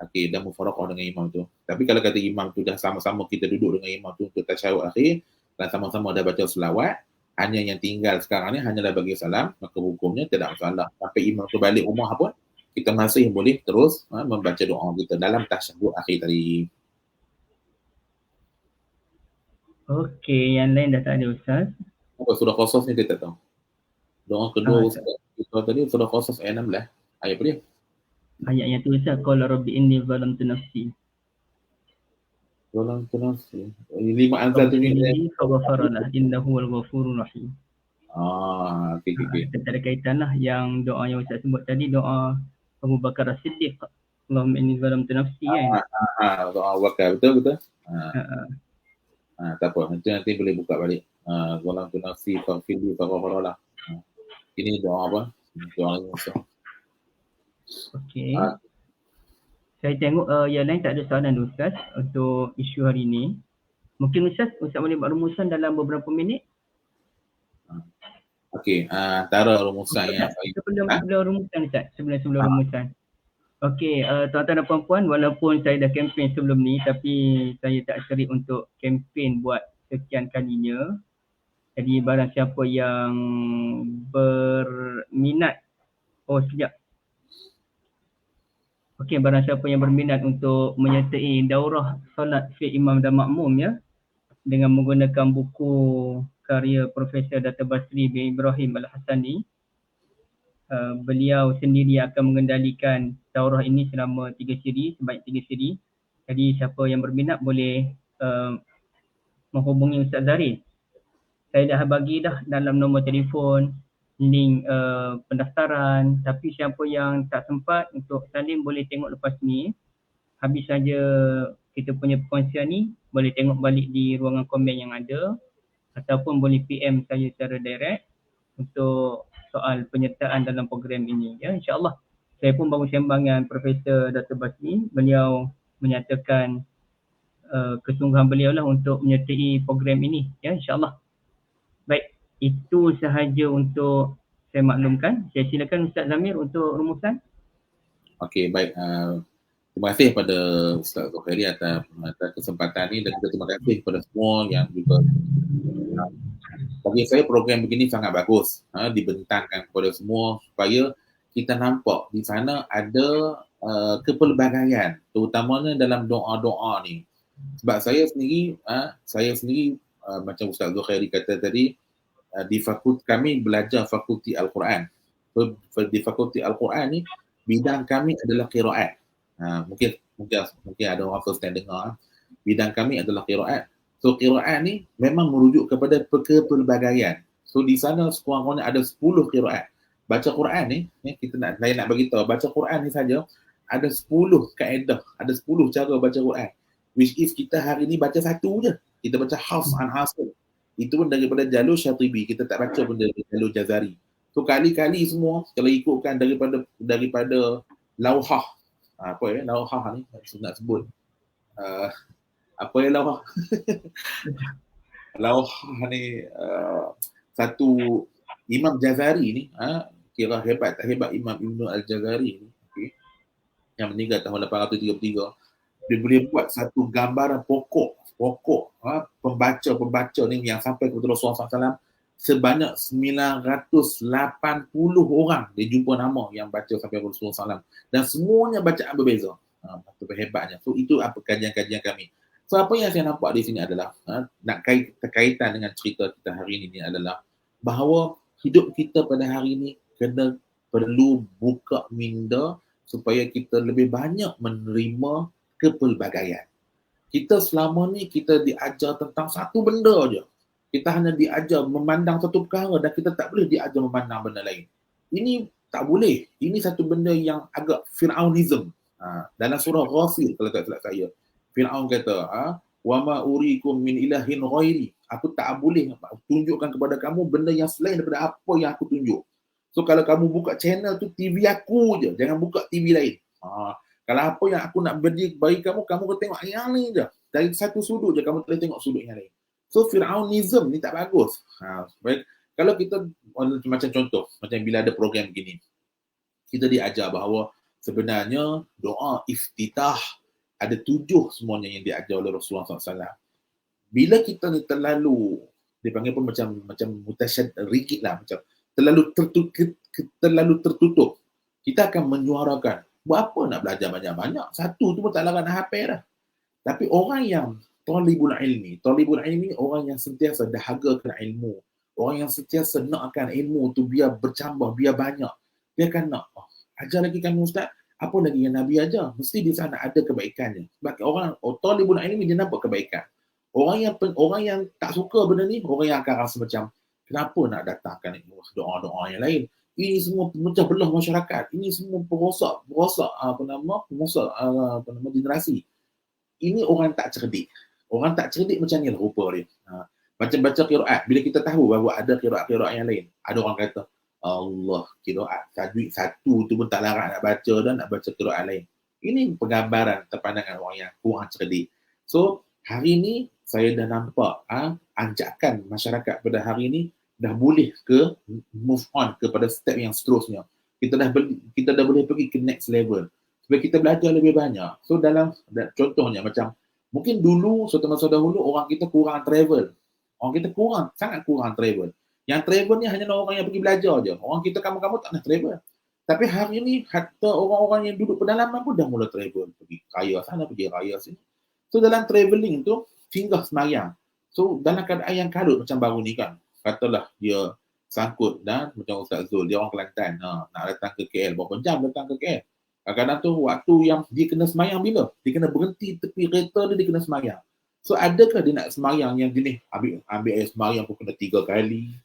Okey, dah mufaraqah dengan imam tu. Tapi kalau kata imam tu dah sama-sama kita duduk dengan imam tu untuk tasyahud akhir, dan sama-sama dah baca selawat, hanya yang tinggal sekarang ni hanyalah bagi salam, maka hukumnya tidak masalah. Sampai imam tu balik rumah pun, kita masih boleh terus membaca doa kita dalam tasyahud akhir tadi. Okey, yang lain dah tak ada Ustaz. Apa surah Qasas ni kita tak tahu. Doa kedua Ustaz kita tadi surah Qasas ayat 16. Ayat apa dia? Ayat yang tu Ustaz, qala rabbi inni zalamtu nafsi. Zalamtu nafsi. 5 anzal tu ni. Faghfaralah innahu wal ghafurur rahim. Okey. Kita ada kaitan lah yang doa yang Ustaz sebut tadi, doa Abu Bakar As-Siddiq. Allahumma inni zalamtu nafsi kan. Doa Abu Bakar, betul. Tak apa, nanti boleh buka balik. Zalamtu nafsi faghfirli faghfaralah. Ini doa apa? Doa Musa. Okey. Ah, Saya tengok yang lain tak ada soalan Ustaz untuk isu hari ini. Mungkin Ustaz boleh buat rumusan dalam beberapa minit? Okey, antara rumusan Okey yang tak? saya Sebelum rumusan Ustaz, sebelum ah, rumusan. Okey, tuan-tuan dan puan-puan, walaupun saya dah kempen sebelum ni tapi saya tak serik untuk kempen buat sekian kalinya. Jadi barang siapa yang berminat, sekejap. Okey, barang siapa yang berminat untuk menyertai daurah solat fiqh imam dan makmum ya, dengan menggunakan buku karya Profesor Dr. Basri bin Ibrahim Al-Hasani, beliau sendiri akan mengendalikan daurah ini selama 3 siri, sebanyak 3 siri. Jadi siapa yang berminat boleh menghubungi Ustaz Zahrin. Saya dah bagi dah dalam nombor telefon, link pendaftaran, tapi siapa yang tak sempat untuk salin boleh tengok lepas ni. Habis saja kita punya perkongsian ni, boleh tengok balik di ruangan komen yang ada ataupun boleh PM saya secara direct untuk soal penyertaan dalam program ini ya, insyaAllah. Saya pun baru sembang dengan Profesor Dr. Basri, beliau menyatakan kesungguhan beliau lah untuk menyertai program ini ya, insyaAllah. Baik, itu sahaja untuk saya maklumkan. Saya silakan Ustaz Zamir untuk rumusan. okey, baik. Terima kasih kepada Ustaz Zuhairi atas kesempatan ini, dan juga terima kasih kepada semua yang juga bagi saya program begini sangat bagus, dibentangkan kepada semua supaya kita nampak di sana ada kepelbagaian, terutamanya dalam doa-doa ni. Sebab saya sendiri macam Ustaz Zuhairi kata tadi, di fakulti kami belajar fakulti Al-Quran. So, di fakulti Al-Quran ni bidang kami adalah qiraat. Mungkin ada orang first time dengar. Bidang kami adalah qiraat. So qiraat ni memang merujuk kepada kepelbagaian. So di sana sekurang-kurangnya ada 10 qiraat. Baca Quran ni, saya nak bagi tahu, baca Quran ni saja ada 10 kaedah, ada 10 cara baca Quran. Which is kita hari ni baca satu je. Kita baca Hafs an Hasil. Itu pun daripada jalur Syatibi. Kita tak baca pun dari jalur Jazari. So kali-kali semua kalau ikutkan daripada lauhah. Apa ya lauhah ni? Saya nak sebut. Apa ya lauhah? Lauhah ni satu Imam Jazari ni, kira hebat tak hebat Imam Ibnu Al-Jazari ni, okay, yang meninggal tahun 833. Dia boleh buat satu gambaran pokok pembaca ni yang sampai kepada Rasulullah SAW sebanyak 980 orang dia jumpa nama yang baca sampai Rasulullah SAW, dan semuanya bacaan berbeza. Itu hebatnya. So itu apa kajian-kajian kami. So apa yang saya nampak di sini adalah nak kaitan dengan cerita kita hari ini adalah bahawa hidup kita pada hari ini perlu buka minda supaya kita lebih banyak menerima kepelbagaian. Kita selama ni kita diajar tentang satu benda je. Kita hanya diajar memandang satu perkara dan kita tak boleh diajar memandang benda lain. Ini tak boleh. Ini satu benda yang agak Fir'aunism. Dalam surah Ghafir kalau tak silap saya. Fir'aun kata, wa ma urikum min ilahin ghairi. Aku tak boleh tunjukkan kepada kamu benda yang selain daripada apa yang aku tunjuk. So kalau kamu buka channel tu TV aku je, jangan buka TV lain. Kalau apa yang aku nak bagi kamu kena tengok yang ni je. Dari satu sudut je, kamu boleh tengok sudut yang lain. So Fir'aunism ni tak bagus. Baik. Kalau kita, macam contoh, macam bila ada program begini, kita diajar bahawa sebenarnya doa iftitah ada 7 semuanya yang diajar oleh Rasulullah SAW. Bila kita ni terlalu, dipanggil pun macam mutasyad rigid lah, macam terlalu tertutup, kita akan menyuarakan, buat apa nak belajar banyak-banyak? Satu tu pun tak larang nak hafal dah. Tapi orang yang talibul ilmi orang yang sentiasa dahagakan ilmu, orang yang sentiasa nakkan ilmu tu biar bercambah, biar banyak. Dia akan nak, ajar lagi kami Ustaz, apa lagi yang Nabi ajar? Mesti di sana ada kebaikannya. Sebab orang talibul ilmi dia nampak kebaikan. Orang yang tak suka benda ni, orang yang akan rasa macam, kenapa nak datangkan doa-doa yang lain? Ini semua pemecah belah masyarakat. Ini semua perosak generasi. Ini orang tak cerdik. Orang tak cerdik macam ni lah rupa dia. Macam baca qiraat. Bila kita tahu bahawa ada qiraat-qiraat yang lain, ada orang kata, Allah, qiraat tajwid satu tu pun tak larat nak baca dan nak baca qiraat lain. Ini penggambaran terpandangan orang yang kurang cerdik. So, hari ni saya dah nampak anjakan masyarakat pada hari ni dah boleh ke move on kepada step yang seterusnya. Kita dah boleh pergi ke next level. Supaya kita belajar lebih banyak. So contohnya macam mungkin dulu suatu masa dahulu orang kita kurang travel. Orang kita sangat kurang travel. Yang travel ni hanya orang yang pergi belajar je. Orang kita kamu-kamu tak nak travel. Tapi hari ni hatta orang-orang yang duduk pedalaman pun dah mula travel. Pergi raya sana, pergi raya sini. So dalam travelling tu singgah semayang. So dalam keadaan yang kalut macam baru ni kan. Katalah dia sangkut dan macam Ustaz Zul, dia orang Kelantan. Nak datang ke KL, berapa jam datang ke KL? Kadang-kadang tu waktu yang dia kena semayang bila? Dia kena berhenti tepi kereta dia kena semayang. So adakah dia nak semayang yang jenis ambil air semayang pun kena 3 kali.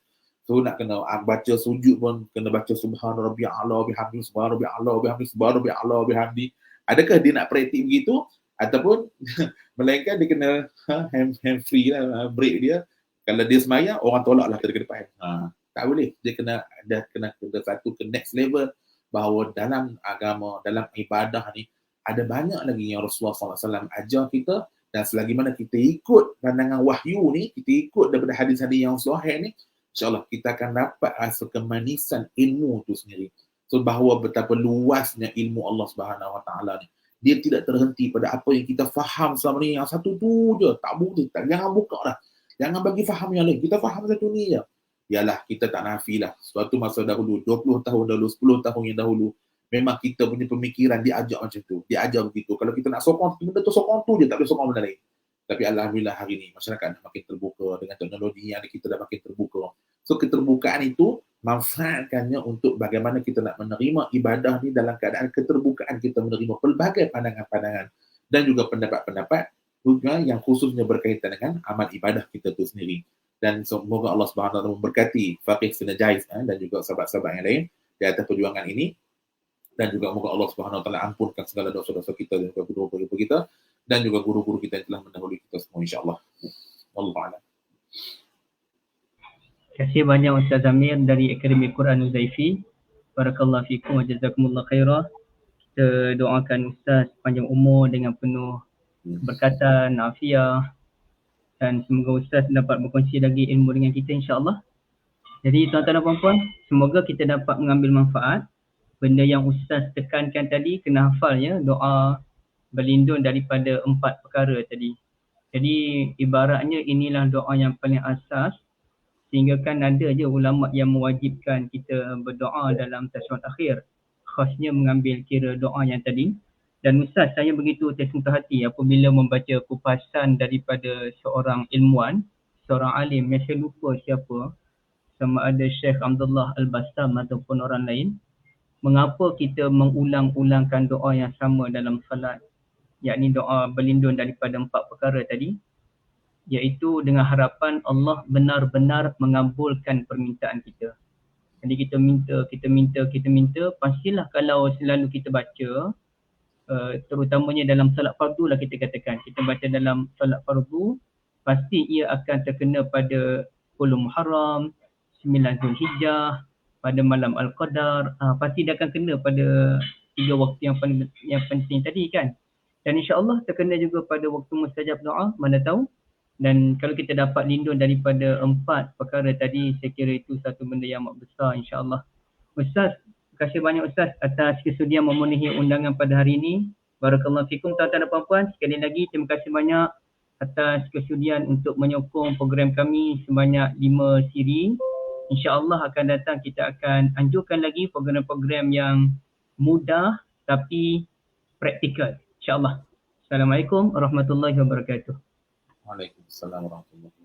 So nak kena baca sujud pun kena baca subhana rabbiyal a'la bihamdi subhana rabbiyal a'la bihamdi subhana rabbiyal a'la bihamdi. Adakah dia nak praktik begitu ataupun melainkan dia kena hand free lah break dia. Kalau dia semayang orang tolaklah ke depan. Tak boleh. Dia kena satu ke next level bahawa dalam agama, dalam ibadah ni ada banyak lagi yang Rasulullah SAW ajar kita dan selagi mana kita ikut pandangan wahyu ni, kita ikut daripada hadis-hadis yang sahih ni, insyaAllah kita akan dapat rasa kemanisan ilmu tu sendiri. So bahawa betapa luasnya ilmu Allah Subhanahu Wa Taala ni. Dia tidak terhenti pada apa yang kita faham selama ni. Yang satu tu je. Tak boleh. Jangan buka lah. Jangan bagi faham yang lain. Kita faham satu ni je. Yalah, kita tak nafilah. Suatu masa dahulu, 20 tahun dahulu, 10 tahun yang dahulu, memang kita punya pemikiran diajak macam tu. Diajar begitu. Kalau kita nak sokong, benda tu sokong tu je. Tak boleh sokong benda lain. Tapi Alhamdulillah hari ni masyarakat dah makin terbuka dengan teknologi yang kita dah makin terbuka. So keterbukaan itu manfaatkannya untuk bagaimana kita nak menerima ibadah ni dalam keadaan keterbukaan kita menerima pelbagai pandangan-pandangan dan juga pendapat-pendapat juga yang khususnya berkaitan dengan amal ibadah kita tu sendiri. Dan semoga Allah Subhanahu Wa Taala memberkati Faqih Synergize dan juga sahabat-sahabat yang lain di atas perjuangan ini. Dan juga semoga Allah Subhanahu Wa Taala ampunkan segala dosa-dosa kita dan juga guru-guru kita dan juga guru-guru kita yang telah mendahului kita semua insya-Allah. Wallahu a'lam. Terima kasih banyak Ustaz Amir dari Akademi Quran Uzaifi. Barakallahu fikum wa jazakumullah khairah. Kita doakan Ustaz panjang umur dengan penuh berkatan, afiah, dan semoga Ustaz dapat berkongsi lagi ilmu dengan kita insya-Allah. Jadi tuan-tuan dan puan-puan, semoga kita dapat mengambil manfaat. Benda yang Ustaz tekankan tadi kena hafal ya, doa berlindung daripada 4 perkara tadi. Jadi ibaratnya inilah doa yang paling asas, sehingga kan ada je ulama yang mewajibkan kita berdoa dalam tasyahud akhir, khasnya mengambil kira doa yang tadi. Dan Ustaz, saya begitu tersentuh hati apabila membaca kupasan daripada seorang ilmuwan, seorang alim yang saya lupa siapa, sama ada Syekh Abdullah Al-Bassam ataupun orang lain. Mengapa kita mengulang-ulangkan doa yang sama dalam salat, yakni doa berlindung daripada 4 perkara tadi, iaitu dengan harapan Allah benar-benar mengabulkan permintaan kita. Jadi kita minta, pastilah kalau selalu kita baca, terutamanya dalam salat fardu lah kita katakan, kita baca dalam salat fardu, pasti ia akan terkena pada 10 Muharram, 9 Zulhijjah, pada malam Al-Qadar, pasti dia akan kena pada 3 waktu yang penting tadi kan. Dan insya-Allah terkena juga pada waktu mustajab doa, mana tahu. Dan kalau kita dapat lindung daripada 4 perkara tadi, saya kira itu satu benda yang amat besar insya-Allah. Ustaz, terima kasih banyak Ustaz atas kesudian memenuhi undangan pada hari ini. Barakallahu fikum tuan-tuan dan puan-puan. Sekali lagi terima kasih banyak atas kesudian untuk menyokong program kami sebanyak 5 siri. InsyaAllah akan datang kita akan anjurkan lagi program-program yang mudah tapi praktikal. InsyaAllah. Assalamualaikum warahmatullahi wabarakatuh. Waalaikumsalam warahmatullahi wabarakatuh.